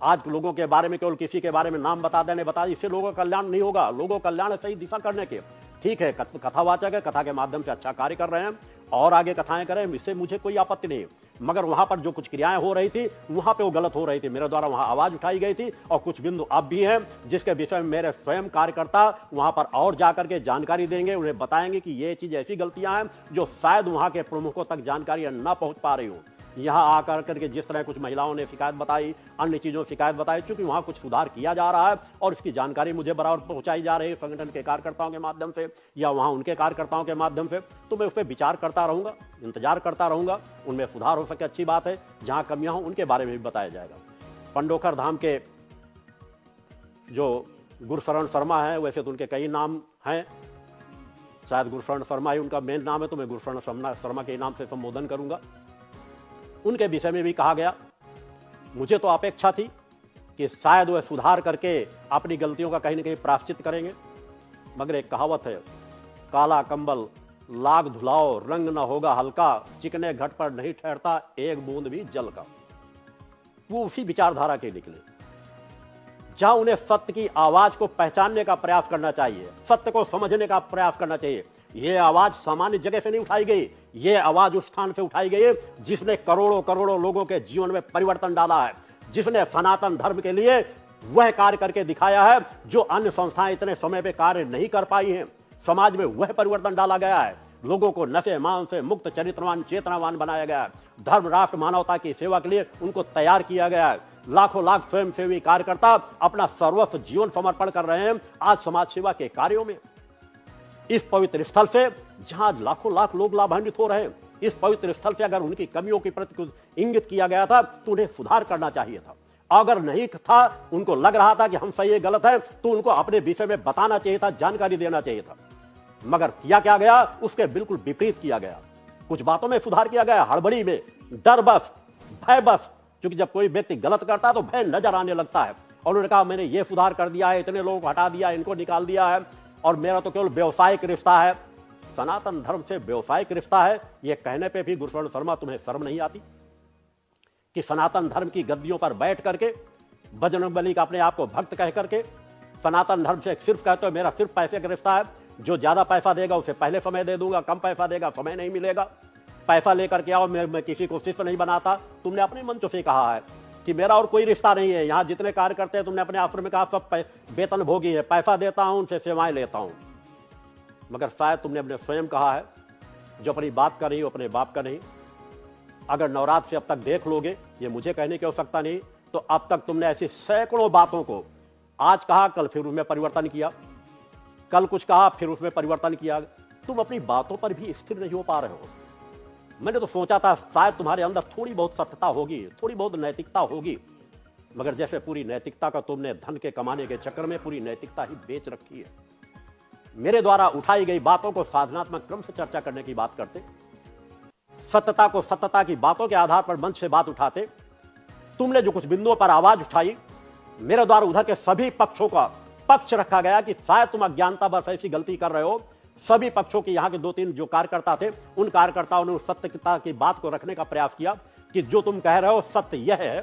आज लोगों के बारे में केवल किसी के बारे में नाम बता देने इससे लोगों का कल्याण नहीं होगा। लोगों का कल्याण सही दिशा करने के, ठीक है, कथावाचक है, कथा के माध्यम से अच्छा कार्य कर रहे हैं और आगे कथाएं करें, इससे मुझे कोई आपत्ति नहीं। मगर वहां पर जो कुछ क्रियाएं हो रही थी वहां पे वो गलत हो रही थी, मेरे द्वारा वहां आवाज उठाई गई थी और कुछ बिंदु अब भी हैं जिसके विषय में मेरे स्वयं कार्यकर्ता वहां पर और जाकर के जानकारी देंगे, उन्हें बताएंगे कि ये चीज ऐसी गलतियां हैं जो शायद वहां के प्रमुखों तक जानकारी न पहुंच पा रही हो। यहाँ आकर करके जिस तरह कुछ महिलाओं ने शिकायत बताई, अन्य चीज़ों शिकायत बताई, क्योंकि वहाँ कुछ सुधार किया जा रहा है और इसकी जानकारी मुझे बराबर पहुँचाई जा रही है संगठन के कार्यकर्ताओं के माध्यम से या वहाँ उनके कार्यकर्ताओं के माध्यम से, तो मैं उस पर विचार करता रहूँगा, इंतजार करता रहूँगा, उनमें सुधार हो सके अच्छी बात है, जहाँ कमियाँ हों उनके बारे में भी बताया जाएगा। पंडोखर धाम के जो गुरुशरण शर्मा है, वैसे तो उनके कई नाम हैं, शायद गुरुशरण शर्मा ही उनका मेन नाम है, तो मैं गुरुशरण शर्मा के नाम से संबोधन करूँगा। उनके विषय में भी कहा गया, मुझे तो अपेक्षा थी कि शायद वह सुधार करके अपनी गलतियों का कहीं ना कहीं प्रायश्चित करेंगे, मगर एक कहावत है, काला कंबल लाग धुलाओ रंग न होगा हल्का, चिकने घट पर नहीं ठहरता एक बूंद भी जल का। वो उसी विचारधारा के निकले, जहां उन्हें सत्य की आवाज को पहचानने का प्रयास करना चाहिए, सत्य को समझने का प्रयास करना चाहिए। यह आवाज सामान्य जगह से नहीं उठाई गई, यह आवाज उस स्थान से उठाई गई जिसने करोड़ों करोड़ों लोगों के जीवन में परिवर्तन डाला है, जिसने सनातन धर्म के लिए वह कार्य करके दिखाया है जो अन्य संस्थाएं इतने समय पे कार्य नहीं कर पाई हैं। समाज में वह परिवर्तन डाला गया है, लोगों को नशे मान से मुक्त चरित्रवान चेतनावान बनाया गया है, धर्म राष्ट्र मानवता की सेवा के लिए उनको तैयार किया गया है। लाखों लाख स्वयंसेवी कार्यकर्ता अपना सर्वस्व जीवन समर्पण कर रहे हैं आज समाज सेवा के कार्यों में। इस पवित्र स्थल से जहां लाखों लाख लोग लाभान्वित हो रहे हैं, इस पवित्र स्थल से अगर उनकी कमियों के प्रति कुछ इंगित किया गया था तो उन्हें सुधार करना चाहिए था। अगर नहीं था, उनको लग रहा था कि हम सही गलत है, तो उनको अपने विषय में बताना चाहिए था, जानकारी देना चाहिए था। मगर किया क्या गया, उसके बिल्कुल विपरीत किया गया। कुछ बातों में सुधार किया गया, हड़बड़ी में, डर बस, भय बस, क्योंकि जब कोई व्यक्ति गलत करता है तो भय नजर आने लगता है। और उन्होंने कहा मैंने ये सुधार कर दिया है, इतने लोगों को हटा दिया, इनको निकाल दिया है और मेरा तो केवल व्यवसायिक रिश्ता है। सनातन धर्म से व्यवसायिक रिश्ता है, यह कहने पे भी गुरुशरण शर्मा तुम्हें शर्म नहीं आती कि सनातन धर्म की गद्दियों पर बैठ करके बजरंगबली का अपने आप को भक्त कह करके सनातन धर्म से सिर्फ कहते हो मेरा सिर्फ पैसे का रिश्ता है, जो ज्यादा पैसा देगा उसे पहले समय दे दूंगा, कम पैसा देगा समय नहीं मिलेगा, पैसा लेकर के आओ, मैं किसी को शिष्य नहीं बनाता। तुमने अपने मंचों से कहा है कि मेरा और कोई रिश्ता नहीं है, यहाँ जितने कार्य करते हैं तुमने अपने आश्रम में कहा सब वेतन भोगी है, पैसा देता हूं उनसे सेवाएं लेता हूं। मगर शायद तुमने अपने स्वयं कहा है जो अपनी बात का नहीं हो अपने बाप का नहीं। अगर नवरात्र से अब तक देख लोगे, ये मुझे कहने की आवश्यकता नहीं, तो अब तक तुमने ऐसी सैकड़ों बातों को आज कहा कल फिर उसमें परिवर्तन किया, कल कुछ कहा फिर उसमें परिवर्तन किया। तुम अपनी बातों पर भी स्थिर नहीं हो पा रहे हो। मैंने तो सोचा था शायद तुम्हारे अंदर थोड़ी बहुत सत्यता होगी, थोड़ी बहुत नैतिकता होगी, मगर जैसे पूरी नैतिकता का तुमने धन के कमाने के चक्कर में पूरी नैतिकता ही बेच रखी है। मेरे द्वारा उठाई गई बातों को साधनात्मक क्रम से चर्चा करने की बात करते, सत्यता को सत्यता की बातों के आधार पर मंच से बात उठाते। तुमने जो कुछ बिंदुओं पर आवाज उठाई, मेरे द्वारा उधर के सभी पक्षों का पक्ष रखा गया कि शायद तुम अज्ञानता बस ऐसी गलती कर रहे हो। सभी पक्षों के यहाँ के 2-3 जो कार्यकर्ता थे, उन कार्यकर्ताओं ने उस सत्यता की बात को रखने का प्रयास किया कि जो तुम कह रहे हो सत्य यह है।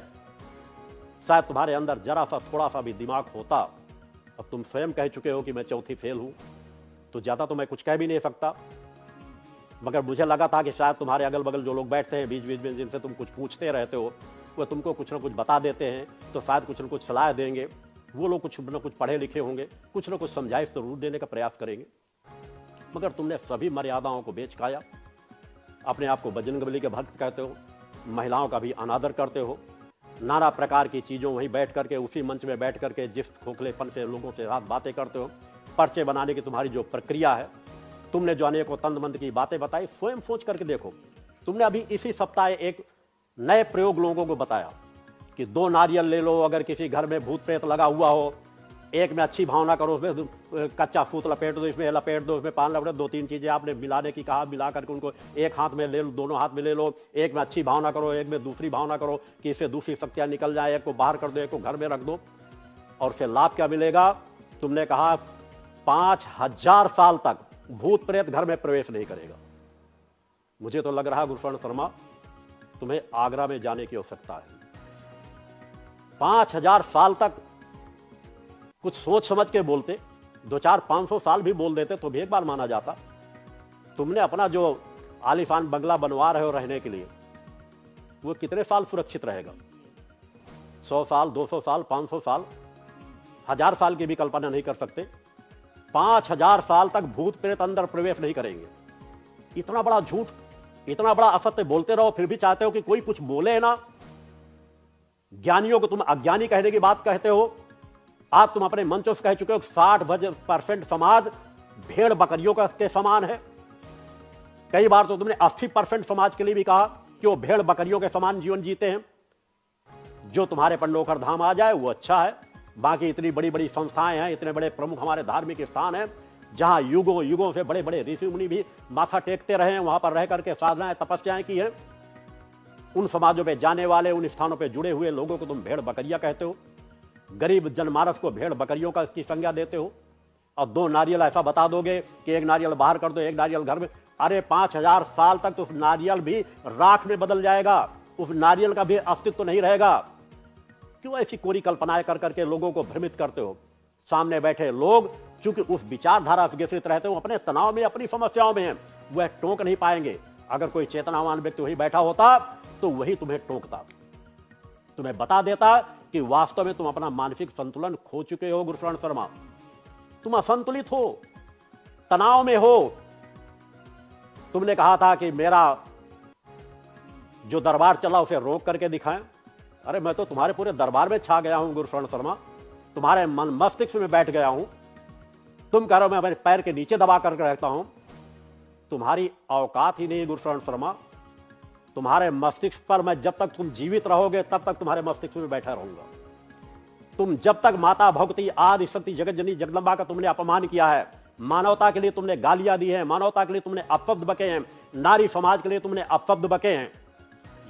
शायद तुम्हारे अंदर जरा सा थोड़ा सा भी दिमाग होता। अब तुम स्वयं कह चुके हो कि मैं चौथी फेल हूं, तो ज्यादा तो मैं कुछ कह भी नहीं सकता। मगर मुझे लगा था कि शायद तुम्हारे अगल बगल जो लोग बैठते हैं बीच बीच में, जिनसे तुम कुछ पूछते रहते हो, वो तुमको कुछ ना कुछ बता देते हैं, तो शायद कुछ ना कुछ सलाह देंगे। वो लोग कुछ न कुछ पढ़े लिखे होंगे, कुछ न कुछ समझाइश जरूर देने का प्रयास करेंगे, मगर तुमने सभी मर्यादाओं को बेच खाया। अपने आप को बजरंगबली के भक्त कहते हो, महिलाओं का भी अनादर करते हो, नाना प्रकार की चीज़ों वहीं बैठ करके, उसी मंच में बैठ करके जिस खोखलेपन से लोगों से साथ बातें करते हो, पर्चे बनाने की तुम्हारी जो प्रक्रिया है, तुमने जो अनेकों तंद-मंद की बातें बताई, स्वयं सोच करके देखो। तुमने अभी इसी सप्ताह एक नए प्रयोग लोगों को बताया कि 2 नारियल ले लो, अगर किसी घर में भूत प्रेत लगा हुआ हो, एक में अच्छी भावना करो, उसमें कच्चा फूत लपेट दो, इसमें लपेट दो, इसमें पान लपेट दो, 2-3 चीज़ें आपने मिलाने की कहा, मिला करके उनको एक हाथ में ले लो, दोनों हाथ में ले लो, एक में अच्छी भावना करो, एक में दूसरी भावना करो कि इससे दूसरी शक्तियाँ निकल जाए, एक को बाहर कर दो, एक को घर में रख दो, और उससे लाभ क्या मिलेगा? तुमने कहा 5000 साल तक भूत प्रेत घर में प्रवेश नहीं करेगा। मुझे तो लग रहा है गुरुशरण शर्मा, तुम्हें आगरा में जाने की आवश्यकता है। 5000 साल तक कुछ सोच समझ के बोलते, 200-500 साल भी बोल देते तो भी एक बार माना जाता। तुमने अपना जो आलीशान बंगला बनवा रहे हो रहने के लिए, वो कितने साल सुरक्षित रहेगा? 100 साल, 200 साल, 500 साल, 1000 साल की भी कल्पना नहीं कर सकते। 5000 साल तक भूत प्रेत अंदर प्रवेश नहीं करेंगे। इतना बड़ा झूठ, इतना बड़ा असत्य बोलते रहो, फिर भी चाहते हो कि कोई कुछ बोले ना। ज्ञानियों को तुम अज्ञानी कहने की बात कहते हो। आज तुम अपने मंचों से कह चुके हो 60% समाज भेड़ बकरियों के समान है। कई बार तो तुमने 80% समाज के लिए भी कहा कि वो भेड़ बकरियों के समान जीवन जीते हैं। जो तुम्हारे पर नौकर धाम आ जाए वो अच्छा है, बाकी इतनी बड़ी बड़ी संस्थाएं हैं, इतने बड़े प्रमुख हमारे धार्मिक स्थान हैं, जहां युगों युगों से बड़े बड़े ऋषि मुनि भी माथा टेकते रहे हैं, वहां पर रह करके साधनाएं तपस्याएं की हैं। उन समाजों पे जाने वाले, उन स्थानों पे जुड़े हुए लोगों को तुम भेड़ बकरियां कहते हो। गरीब जनमानस को भेड़ बकरियों का की संज्ञा देते हो। और 2 नारियल ऐसा बता दोगे कि एक नारियल बाहर कर दो, एक नारियल घर में। अरे 5000 साल तक तो उस नारियल भी राख में बदल जाएगा, उस नारियल का भी अस्तित्व नहीं रहेगा। क्यों ऐसी कोरी कल्पनाएं कर करके लोगों को भ्रमित करते हो? सामने बैठे लोग चूंकि उस विचारधारा से ग्रसित रहते हो, अपने तनाव में, अपनी समस्याओं में हैं, वह टोक नहीं पाएंगे। अगर कोई चेतनावान व्यक्ति वही बैठा होता तो वही तुम्हें टोकता, तुम्हें बता देता कि वास्तव में तुम अपना मानसिक संतुलन खो चुके हो गुरुशरण शर्मा। तुम असंतुलित हो, तनाव में हो। तुमने कहा था कि मेरा जो दरबार चला उसे रोक करके दिखाएं। अरे मैं तो तुम्हारे पूरे दरबार में छा गया हूं गुरुशरण शर्मा, तुम्हारे मन मस्तिष्क में बैठ गया हूं। तुम कह रहे हो मैं अपने पैर के नीचे दबा करके रहता हूं। तुम्हारी औकात ही नहीं गुरुशरण शर्मा। तुम्हारे मस्तिष्क पर मैं जब तक तुम जीवित रहोगे तब तक तुम्हारे मस्तिष्क में बैठा रहूंगा। तुम जब तक माता भगवती आदि शक्ति जगत जननी जगदम्बा का तुमने अपमान किया है, मानवता के लिए तुमने गालियां दी हैं, मानवता के लिए तुमने अपशब्द बके हैं, नारी समाज के लिए तुमने अपशब्द बके हैं।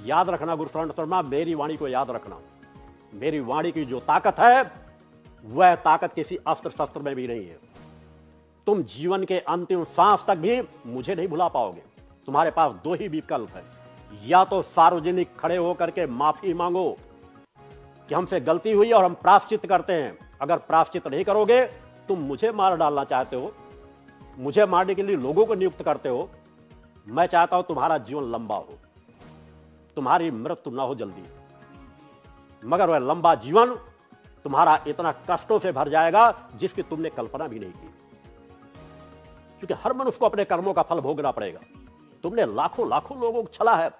याद रखना गुरुशरण शर्मा, मेरी वाणी को याद रखना। मेरी वाणी की जो ताकत है वह ताकत किसी अस्त्र शस्त्र में भी नहीं है। तुम जीवन के अंतिम सांस तक भी मुझे नहीं भुला पाओगे। तुम्हारे पास 2 ही विकल्प है, या तो सार्वजनिक खड़े होकर के माफी मांगो कि हमसे गलती हुई और हम प्रायश्चित करते हैं। अगर प्रायश्चित नहीं करोगे, तुम मुझे मार डालना चाहते हो, मुझे मारने के लिए लोगों को नियुक्त करते हो। मैं चाहता हूं तुम्हारा जीवन लंबा हो, तुम्हारी मृत्यु ना हो जल्दी, मगर वह लंबा जीवन तुम्हारा इतना कष्टों से भर जाएगा जिसकी तुमने कल्पना भी नहीं की। क्योंकि हर मनुष्य को अपने कर्मों का फल भोगना पड़ेगा। तुमने लाखों लाखों लोगों को छला है।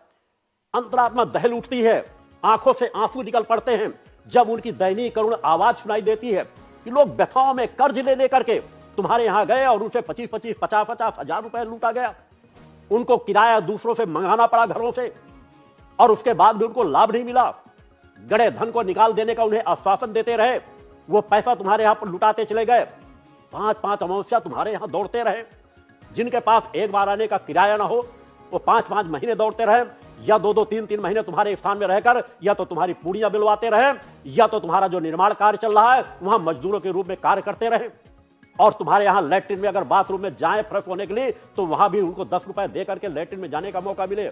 अंतरात्मा दहल उठती है, आंखों से आंसू निकल पड़ते हैं जब उनकी दयनीय करुण आवाज सुनाई देती है कि लोग व्यथाओं में कर्ज ले लेकर के तुम्हारे यहां गए और उनसे 25-25, 50-50 हजार रुपए लूटा गया। उनको किराया दूसरों से मंगाना पड़ा घरों से, और उसके बाद भी उनको लाभ नहीं मिला। गड़े धन को निकाल देने का उन्हें आश्वासन देते रहे, वो पैसा तुम्हारे यहां पर लुटाते चले गए। 5-5 अमावस्या तुम्हारे यहां दौड़ते रहे। जिनके पास एक बार आने का किराया ना हो वो 5-5 महीने दौड़ते रहे, या 2-2, 3-3 महीने तुम्हारे स्थान में रहकर या तो तुम्हारी पूड़ियां बिलवाते रहे, या तो तुम्हारा जो निर्माण कार्य चल रहा है वहां मजदूरों के रूप में कार्य करते रहे। और तुम्हारे यहां लैट्रिन में अगर बाथरूम में जाए फ्रेश होने के लिए तो वहां भी उनको 10 रुपए दे करके लैट्रिन में जाने का मौका मिले।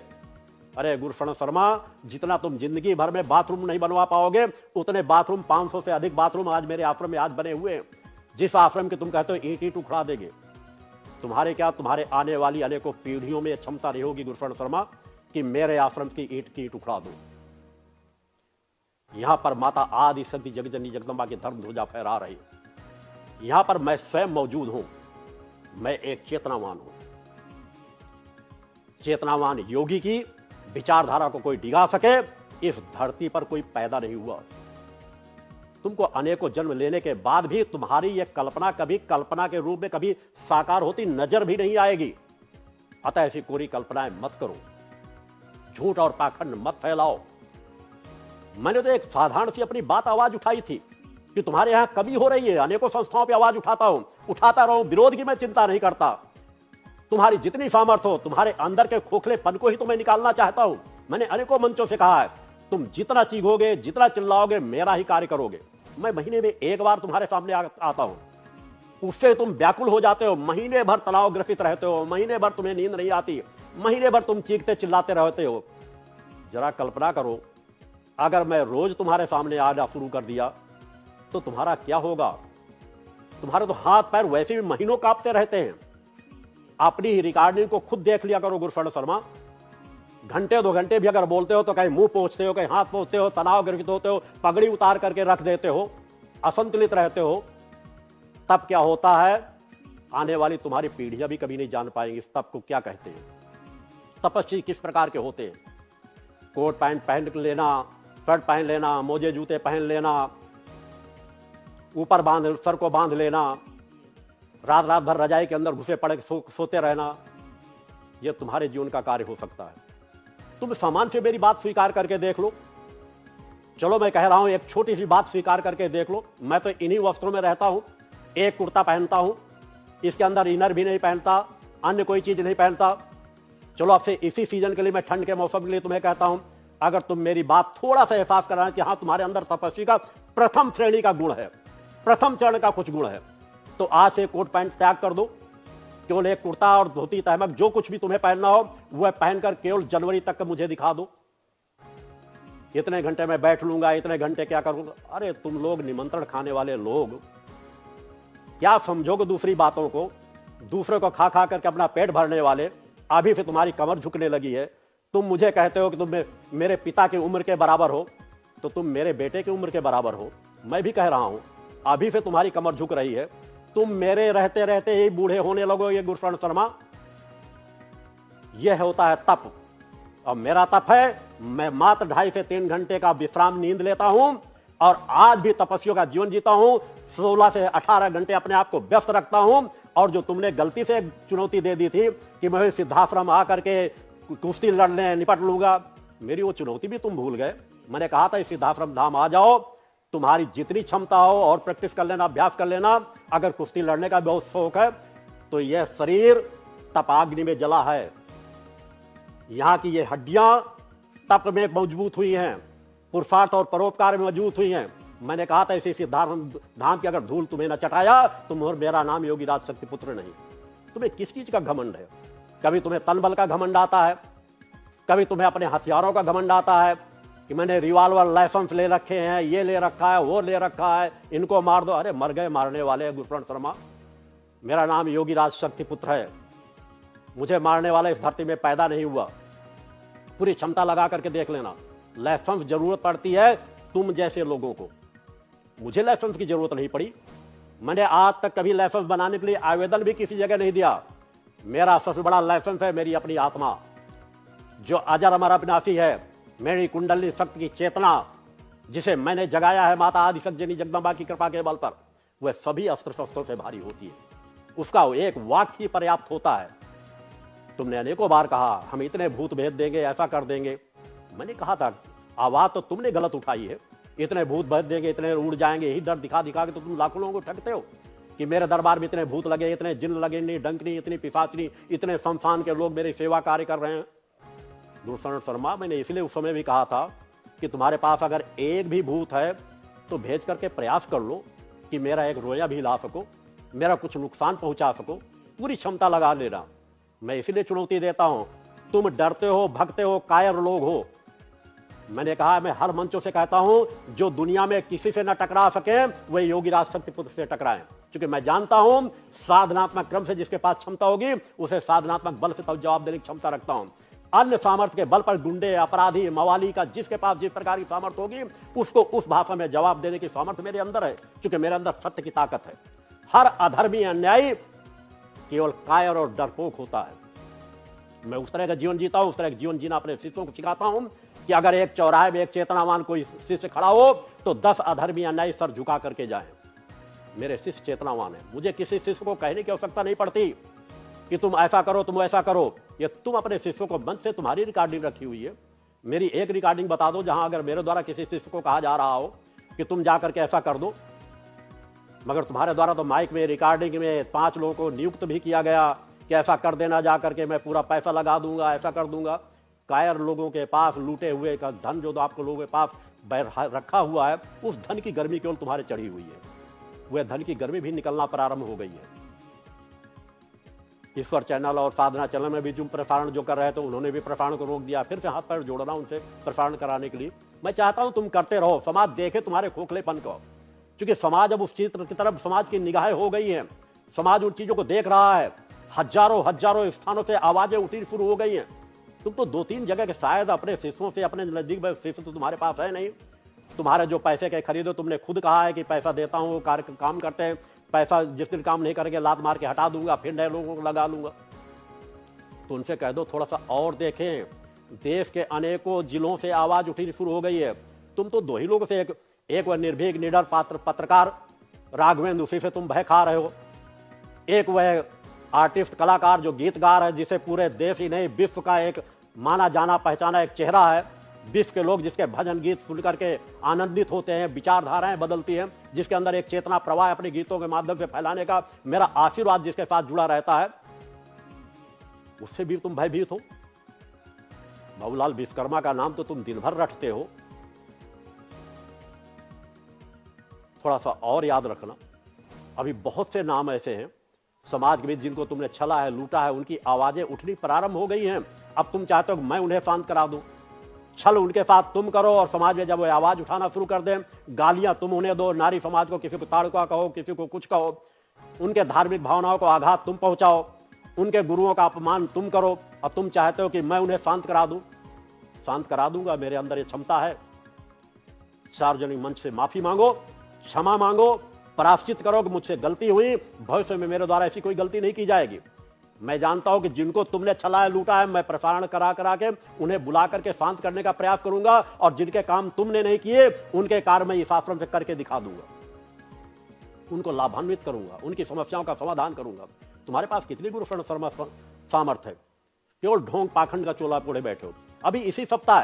अरे गुरुशरण शर्मा, जितना तुम जिंदगी भर में बाथरूम नहीं बनवा पाओगे, उतने बाथरूम, 500 से अधिक बाथरूम आज मेरे आश्रम में आज बने हुए हैं। जिस आश्रम के तुम कहते हो ईंट उखड़ा देंगे, तुम्हारे क्या, तुम्हारे आने वाली अनेकों पीढ़ियों में क्षमता नहीं होगी गुरुशरण शर्मा कि मेरे आश्रम की ईंट उखड़ा दो। यहां पर माता आदि शक्ति जगजननी जगदम्बा की धर्म ध्वजा फहरा रही है। यहां पर मैं स्वयं मौजूद हूं। मैं एक चेतनावान हूं। चेतनावान योगी की विचारधारा को कोई डिगा सके, इस धरती पर कोई पैदा नहीं हुआ। तुमको अनेकों जन्म लेने के बाद भी तुम्हारी यह कल्पना कभी कल्पना के रूप में कभी साकार होती नजर भी नहीं आएगी। अतः ऐसी कोरी कल्पनाएं मत करो, झूठ और पाखंड मत फैलाओ। मैंने तो एक साधारण सी अपनी बात आवाज उठाई थी कि तुम्हारे यहां कमी हो रही है। अनेकों संस्थाओं पे आवाज उठाता रहूं, विरोध की मैं चिंता नहीं करता। तुम्हारी जितनी सामर्थ्य हो, तुम्हारे अंदर के खोखलेपन को ही तो मैं निकालना चाहता हूं। मैंने अनेकों मंचों से कहा है, तुम जितना चीखोगे, जितना चिल्लाओगे, मेरा ही कार्य करोगे। मैं महीने में एक बार तुम्हारे सामने आता हूं, उससे तुम व्याकुल हो जाते हो। महीने भर तनावग्रसित रहते हो, महीने भर तुम्हें नींद नहीं आती, महीने भर तुम चीखते चिल्लाते रहते हो। जरा कल्पना करो, अगर मैं रोज तुम्हारे सामने आना शुरू कर दिया तो तुम्हारा क्या होगा? तुम्हारे तो हाथ पैर वैसे भी महीनों कांपते रहते हैं। अपनी ही रिकॉर्डिंग को खुद देख लिया करो गुरुशरण शर्मा। घंटे 2 घंटे भी अगर बोलते हो तो कहीं मुंह पोंछते हो, कहीं हाथ पोंछते हो, तनावग्रसित होते हो, पगड़ी उतार करके रख देते हो, असंतुलित रहते हो। तब क्या होता है, आने वाली तुम्हारी पीढ़ियां भी कभी नहीं जान पाएंगी इस तप को क्या कहते हैं। तपस्वी किस प्रकार के होते हैं? कोट पैंट पहन लेना, शर्ट पहन लेना, मोजे जूते पहन लेना, ऊपर सर को बांध लेना, रात रात भर रजाई के अंदर घुसे पड़े सोते रहना, यह तुम्हारे जीवन का कार्य हो सकता है। तुम सामान से मेरी बात स्वीकार करके देख लो। चलो मैं कह रहा हूं, एक छोटी सी बात स्वीकार करके देख लो। मैं तो इन्हीं वस्त्रों में रहता हूं, एक कुर्ता पहनता हूं, इसके अंदर इनर भी नहीं पहनता, अन्य कोई चीज नहीं पहनता। चलो अब से इसी सीजन के लिए, मैं ठंड के मौसम के लिए तुम्हें कहता हूं, अगर तुम मेरी बात थोड़ा सा एहसास कराना कि हाँ तुम्हारे अंदर तपस्वी का प्रथम श्रेणी का गुण है, प्रथम चरण का कुछ गुण है, तो आज से कोट पैंट त्याग कर दो। केवल एक कुर्ता और धोती तहमक जो कुछ भी तुम्हें पहनना हो वह पहनकर केवल जनवरी तक का मुझे दिखा दो। इतने घंटे मैं बैठ लूंगा, इतने घंटे क्या करूंगा? अरे तुम लोग निमंत्रण खाने वाले लोग क्या समझोगे दूसरी बातों को? दूसरे को खा खा करके अपना पेट भरने वाले। अभी से तुम्हारी कमर झुकने लगी है। तुम मुझे कहते हो कि तुम मेरे पिता की उम्र के बराबर हो, तो तुम मेरे बेटे की उम्र के बराबर हो। मैं भी कह रहा हूं, अभी से तुम्हारी कमर झुक रही है। तुम मेरे रहते रहते ही बूढ़े होने लगोगे गुरुशरण शर्मा। यह होता है तप। और मेरा तप है, मैं मात्र 2.5 से 3 घंटे का विश्राम नींद लेता हूं और आज भी तपस्वियों का जीवन जीता हूं। 16 से 18 घंटे अपने आप को व्यस्त रखता हूं। और जो तुमने गलती से चुनौती दे दी थी कि मैं सिद्धाश्रम आकर के कुश्ती लड़ने निपट लूंगा, मेरी वो चुनौती भी तुम भूल गए। मैंने कहा था इस सिद्धाश्रम धाम आ जाओ, तुम्हारी जितनी क्षमता हो और प्रैक्टिस कर लेना, अभ्यास कर लेना। अगर कुश्ती लड़ने का बहुत शौक है तो यह शरीर तपाग्नि में जला है। यहां की ये हड्डियां तप में मजबूत हुई हैं, पुरुषार्थ और परोपकार में मजबूत हुई हैं। मैंने कहा था इसी सिद्धार्थ धाम की अगर धूल तुम्हें न चटाया तुम और मेरा नाम योगीराज शक्तिपुत्र नहीं। तुम्हें किस चीज का घमंड है? कभी तुम्हें तन बल का घमंड आता है, कभी तुम्हें अपने हथियारों का घमंड आता है कि मैंने रिवॉल्वर लाइसेंस ले रखे हैं, ये ले रखा है, वो ले रखा है, इनको मार दो। अरे मर गए मारने वाले गुरुशरण शर्मा। मेरा नाम योगीराज शक्तिपुत्र है। मुझे मारने वाला इस धरती में पैदा नहीं हुआ। पूरी क्षमता लगा करके देख लेना। लाइसेंस जरूरत पड़ती है तुम जैसे लोगों को। मुझे लाइसेंस की जरूरत नहीं पड़ी। मैंने आज तक कभी लाइसेंस बनाने के लिए आवेदन भी किसी जगह नहीं दिया। मेरा सबसे बड़ा लाइसेंस है मेरी अपनी आत्मा, जो अजर अमर अविनाशी है। मेरी कुंडली शक्ति की चेतना, जिसे मैंने जगाया है माता आदि शक्ति जगदम्बा की कृपा के बल पर, वह सभी अस्त्र शस्त्रों से भारी होती है। उसका एक वाक्य ही पर्याप्त होता है। तुमने अनेकों बार कहा हम इतने भूत भेद देंगे, ऐसा कर देंगे। मैंने कहा था, आवाज तो तुमने गलत उठाई है। इतने भूत भेद देंगे, इतने उड़ जाएंगे, यही डर दिखा दिखा के तो तुम लाखों लोगों को ठगते हो कि मेरे दरबार में इतने भूत लगे, इतने जिन्न लगे, इतनी डंकनी, इतनी पिशाचनी, इतने शमशान के लोग मेरी सेवा कार्य कर रहे हैं। गुरुशरण शर्मा, मैंने इसलिए उस समय भी कहा था कि तुम्हारे पास अगर एक भी भूत है तो भेज करके प्रयास कर लो कि मेरा एक रोया भी ला सको, मेरा कुछ नुकसान पहुंचा सको। पूरी क्षमता लगा लेना। मैं इसलिए चुनौती देता हूं। तुम डरते हो, भगते हो, कायर लोग हो। मैंने कहा, मैं हर मंचों से कहता हूं, जो दुनिया में किसी से न टकरा सके वह योगीराज शक्तिपुत्र से टकराएं। क्योंकि मैं जानता हूं साधनात्मक क्रम से जिसके पास क्षमता होगी उसे साधनात्मक बल से तब जवाब देने की क्षमता रखता हूं। अन्य सामर्थ्य के बल पर गुंडे, अपराधी, मवाली का जिसके पास जिस प्रकार की सामर्थ्य होगी उसको उस भाषा में जवाब देने की सामर्थ्य मेरे अंदर है, क्योंकि मेरे अंदर सत्य की ताकत है। हर अधर्मी, अन्यायी केवल कायर और डरपोक होता है। मैं उस तरह का जीवन जीता हूं, उस तरह का जीवन जीना अपने शिष्यों को सिखाता हूं कि अगर एक चौराहे में एक चेतनावान कोई शिष्य खड़ा हो तो 10 अधर्मी अन्यायी सर झुका करके जाएं। मेरे शिष्य चेतनावान है, मुझे किसी शिष्य को कहने की आवश्यकता नहीं पड़ती कि तुम ऐसा करो, तुम ऐसा करो। ये तुम अपने शिष्यों को मंच से तुम्हारी रिकॉर्डिंग रखी हुई है। मेरी एक रिकॉर्डिंग बता दो जहां अगर मेरे द्वारा किसी शिष्य को कहा जा रहा हो कि तुम जाकर के ऐसा कर दो। मगर तुम्हारे द्वारा तो माइक में, रिकॉर्डिंग में 5 लोगों को नियुक्त भी किया गया कि ऐसा कर देना, जा करके मैं पूरा पैसा लगा दूंगा, ऐसा कर दूंगा। कायर लोगों के पास लूटे हुए का धन जो आपको लोगों के पास रखा हुआ है, उस धन की गर्मी केवल तुम्हारे चढ़ी हुई है। वह धन की गर्मी भी निकलना प्रारंभ हो गई है। ईश्वर चैनल और साधना चैनल में भी जो प्रसारण जो कर रहे थे उन्होंने भी प्रसारण को रोक दिया। फिर से हाथ पैर जोड़ रहा हूं उनसे प्रसारण कराने के लिए। मैं चाहता हूं तुम करते रहो, समाज देखे तुम्हारे खोखलेपन को, क्योंकि समाज अब उस चित्र की तरफ समाज की निगाहें हो गई हैं। समाज उन चीजों को देख रहा है। हजारों स्थानों से आवाजें उठनी शुरू हो गई हैं। तुम तो 2-3 जगह के शायद अपने शिष्यों से, अपने नजदीक शिष्य तो तुम्हारे पास है नहीं। तुम्हारे जो पैसे के खरीदो, तुमने खुद कहा है कि पैसा देता हूं, काम करते हैं, पैसा जिस दिन काम नहीं करेंगे लात मार के हटा दूंगा, फिर नए लोगों को लगा लूंगा। तो उनसे कह दो थोड़ा सा और देखें। देश के अनेकों जिलों से आवाज उठनी शुरू हो गई है। तुम तो 2 ही लोगों से, एक वह निर्भीक निडर पत्रकार राघवेंद्र, उसी से तुम भय खा रहे हो। एक वह आर्टिस्ट कलाकार जो गीतकार है, जिसे पूरे देश ही नहीं विश्व का एक माना जाना पहचाना एक चेहरा है। विश्व के लोग जिसके भजन गीत सुन करके आनंदित होते हैं, विचारधाराएं बदलती हैं, जिसके अंदर एक चेतना प्रवाह अपने गीतों के माध्यम से फैलाने का मेरा आशीर्वाद जिसके साथ जुड़ा रहता है, उससे भी तुम भयभीत हो। बाबूलाल विश्वकर्मा का नाम तो तुम दिन भर रटते हो। थोड़ा सा और याद रखना, अभी बहुत से नाम ऐसे हैं समाज के बीच जिनको तुमने छला है, लूटा है, उनकी आवाजें उठनी प्रारंभ हो गई हैं। अब तुम चाहते हो कि मैं उन्हें शांत करा दूं। छल उनके साथ तुम करो और समाज में जब वो आवाज उठाना शुरू कर दें, गालियां तुम उन्हें दो, नारी समाज को किसी को ताड़का कहो, किसी को कुछ कहो, उनके धार्मिक भावनाओं को आघात तुम पहुंचाओ, उनके गुरुओं का अपमान तुम करो, और तुम चाहते हो कि मैं उन्हें शांत करा दूं। शांत करा दूंगा, मेरे अंदर ये क्षमता है। सार्वजनिक मंच से माफी मांगो, क्षमा मांगो, प्रायश्चित करो कि मुझसे गलती हुई, भविष्य में मेरे द्वारा ऐसी कोई गलती नहीं की जाएगी। मैं जानता हूं कि जिनको तुमने छलाया लूटा है, मैं प्रसारण करा के उन्हें बुला करके शांत करने का प्रयास करूंगा, और जिनके काम तुमने नहीं किए उनके कार्य मैं इस आश्रम से करके दिखा दूंगा, उनको लाभान्वित करूंगा, उनकी समस्याओं का समाधान करूंगा। तुम्हारे पास कितनी गुरुशरण सामर्थ्य है, केवल ढोंग पाखंड का चोला पोड़े बैठे हो। अभी इसी सप्ताह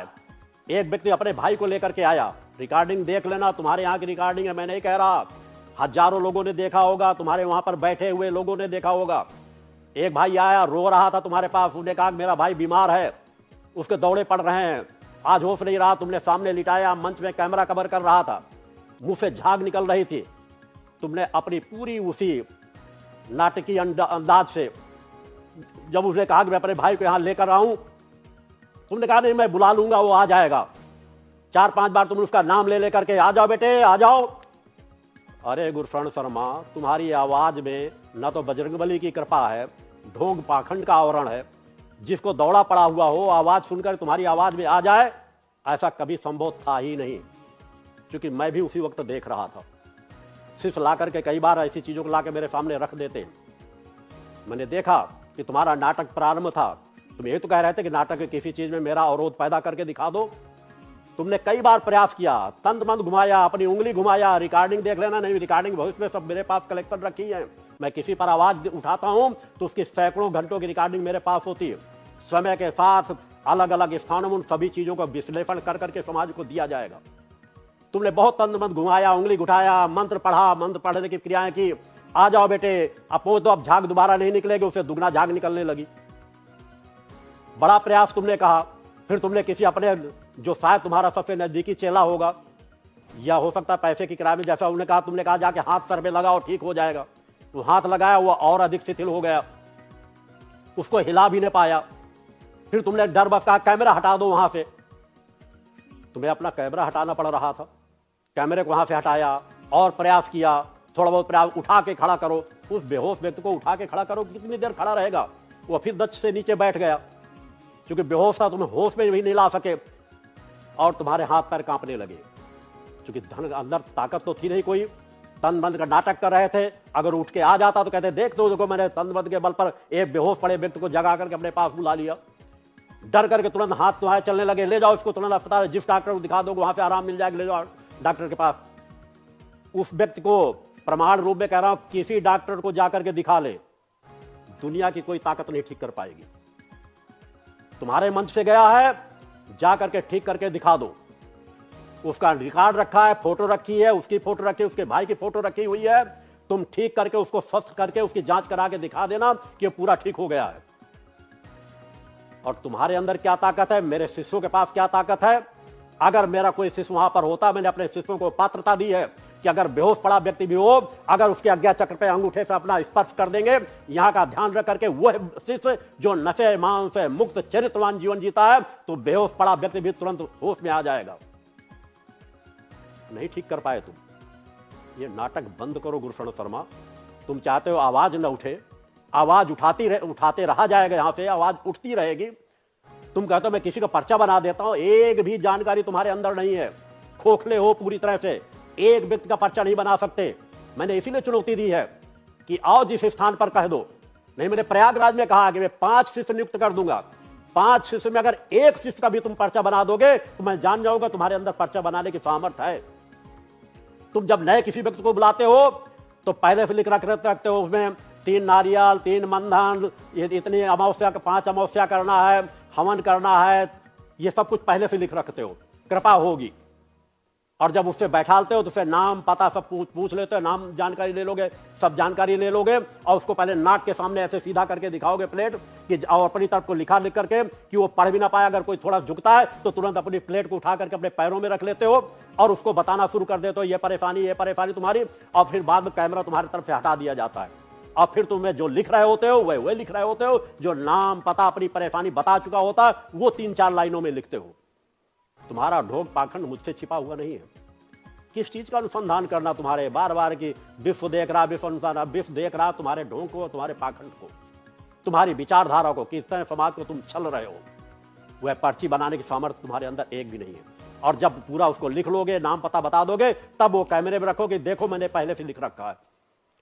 एक व्यक्ति अपने भाई को लेकर के आया, रिकॉर्डिंग देख लेना, तुम्हारे यहाँ की रिकॉर्डिंग है, मैं नहीं कह रहा, हजारों लोगों ने देखा होगा, तुम्हारे वहां पर बैठे हुए लोगों ने देखा होगा। एक भाई आया, रो रहा था तुम्हारे पास, उसने कहा मेरा भाई बीमार है, उसके दौड़े पड़ रहे हैं, आज होश नहीं रहा, तुमने सामने लिटाया, मंच में कैमरा कवर कर रहा था, मुंह से झाग निकल रही थी, तुमने अपनी पूरी उसी नाटकीय अंदाज से, जब उसने कहा कि मैं अपने भाई को यहां लेकर आऊं, तुमने कहा नहीं मैं बुला लूंगा, वो आ जाएगा। 4-5 बार तुमने उसका नाम ले लेकर के, आ जाओ बेटे आ जाओ। अरे गुरुशरण शर्मा, तुम्हारी आवाज में न तो बजरंगबली की कृपा है, ढोंग पाखंड का आवरण है। जिसको दौड़ा पड़ा हुआ हो आवाज सुनकर तुम्हारी आवाज में आ जाए, ऐसा कभी संभव था ही नहीं, क्योंकि मैं भी उसी वक्त देख रहा था। शिष्य ला करके कई बार ऐसी चीजों को लाकर मेरे सामने रख देते हैं। मैंने देखा कि तुम्हारा नाटक प्रारंभ था, तुम ये तो कह रहे थे कि नाटक की किसी चीज में मेरा अवरोध पैदा करके दिखा दो। तुमने कई बार प्रयास किया, तंद मंद घुमाया, अपनी उंगली घुमाया, रिकॉर्डिंग देख लेना, नहीं रिकॉर्डिंग भविष्य में सब मेरे पास कलेक्शन रखी है। मैं किसी पर आवाज उठाता हूं तो उसकी सैकड़ों घंटों की रिकॉर्डिंग मेरे पास होती है। समय के साथ अलग अलग स्थानों में उन सभी चीजों का विश्लेषण कर करके समाज को दिया जाएगा। तुमने बहुत तंद मंद घुमाया, उंगली उठाया, मंत्र पढ़ा, मंत्र पढ़ने की क्रियाएं की, आ जाओ बेटे अब पहुंच दो, अब झाग दोबारा नहीं निकलेगी, उससे दुगना झाग निकलने लगी। बड़ा प्रयास तुमने कहा, फिर तुमने किसी अपने जो शायद तुम्हारा सबसे नजदीकी चेला होगा, या हो सकता है पैसे की किराए में, जैसा उन्होंने कहा, तुमने कहा जाके हाथ सर में लगाओ ठीक हो जाएगा। वो हाथ लगाया, वो और अधिक शिथिल हो गया, उसको हिला भी नहीं पाया। फिर तुमने डर बस कहा कैमरा हटा दो वहां से। तुम्हें अपना कैमरा हटाना पड़ रहा था, कैमरे को वहां से हटाया और प्रयास किया, थोड़ा बहुत प्रयास, उठा के खड़ा करो, उस बेहोश व्यक्ति को उठा के खड़ा करो, कितनी देर खड़ा रहेगा, वो फिर दच से नीचे बैठ गया। क्योंकि बेहोश था, तुम्हें होश में भी नहीं ला सके और तुम्हारे हाथ पैर कांपने लगे, क्योंकि धन अंदर ताकत तो थी नहीं कोई। तन बंद का नाटक कर रहे थे, अगर उठ के आ जाता तो कहते देख दो देखो मैंने तन बंद के बल पर एक बेहोश पड़े व्यक्ति को जगा करके अपने पास बुला लिया। डर करके तुरंत हाथ तुम्हारे चलने लगे, ले जाओ इसको तुरंत अस्पताल, जिस डॉक्टर को दिखा दोगे वहां पे आराम मिल जाएगा, ले जाओ डॉक्टर के पास। उस व्यक्ति को प्रमाण रूप में कह रहा हूं, किसी डॉक्टर को जाकर के दिखा ले, दुनिया की कोई ताकत नहीं ठीक कर पाएगी। तुम्हारे मंच से गया है, जाकर के ठीक करके दिखा दो। उसका रिकॉर्ड रखा है, फोटो रखी है, उसकी फोटो रखी है, उसके भाई की फोटो रखी हुई है। तुम ठीक करके उसको स्वस्थ करके उसकी जांच करा के दिखा देना कि पूरा ठीक हो गया है। और तुम्हारे अंदर क्या ताकत है, मेरे शिष्यों के पास क्या ताकत है। अगर मेरा कोई शिष्य वहां पर होता, मैंने अपने शिष्यों को पात्रता दी है कि अगर बेहोश पड़ा व्यक्ति भी हो, अगर उसके आज्ञा चक्र पे अंगूठे से अपना स्पर्श कर देंगे, यहां का ध्यान रख करके वह शिष्य जो नशे मांस से मुक्त चरित्रवान जीवन जीता है, तो बेहोश पड़ा व्यक्ति भी तुरंत होश में आ जाएगा। नहीं ठीक कर पाए तुम, ये नाटक बंद करो गुरुशरण शर्मा। तुम चाहते हो आवाज न उठे, आवाज उठाते रहा जाएगा, यहां से आवाज उठती रहेगी। तुम कहते हो मैं किसी का पर्चा बना देता हूं, एक भी जानकारी तुम्हारे अंदर नहीं है, खोखले हो पूरी तरह से, एक व्यक्ति का पर्चा नहीं बना सकते। मैंने इसीलिए चुनौती दी है कि आओ जिस स्थान पर कह दो। नहीं, मैंने प्रयागराज में कहा कि मैं 5 शिष्य नियुक्त कर दूंगा, 5 शिष्य में अगर एक शिष्य का भी तुम पर्चा बना दोगे तो मैं जान जाऊंगा तुम्हारे अंदर पर्चा बनाने की सामर्थ्य है। तुम जब नए किसी व्यक्ति को बुलाते हो तो पहले से लिख रखते हो, उसमें 3 नारियल, 3 मंधन, इतनी अमावस्या, 5 अमावस्या करना है, हवन करना है, ये सब कुछ पहले से लिख रखते हो, कृपा होगी। और जब उससे बैठालते हो तो उससे नाम पता सब पूछ लेते हो, नाम जानकारी ले लोगे, सब जानकारी ले लोगे और उसको पहले नाक के सामने ऐसे सीधा करके दिखाओगे प्लेट कि, और अपनी तरफ को लिख करके कि वो पढ़ भी ना पाए। अगर कोई थोड़ा झुकता है तो तुरंत अपनी प्लेट को उठा करके अपने पैरों में रख लेते हो और उसको बताना शुरू कर देते हो, ये परेशानी तुम्हारी। और फिर बाद में कैमरा तुम्हारी तरफ से हटा दिया जाता है और फिर तुम्हें जो लिख रहे होते हो वह लिख रहे होते हो, जो नाम पता अपनी परेशानी बता चुका होता है वो 3-4 लाइनों में लिखते हो। तुम्हारा ढोंग पाखंड मुझसे छिपा हुआ नहीं है। किस चीज का अनुसंधान करना तुम्हारे बार बार की विश्व देख रहा, विश्व अनुसंधान, विश्व देख रहा तुम्हारे ढोंग को, तुम्हारे पाखंड को, तुम्हारी विचारधारा को, किस तरह समाज को तुम छल रहे हो। वह पर्ची बनाने की सामर्थ्य तुम्हारे अंदर एक भी नहीं है। और जब पूरा उसको लिख लोगे, नाम पता बता दोगे, तब वो कैमरे में रखोगे, देखो मैंने पहले से लिख रखा है।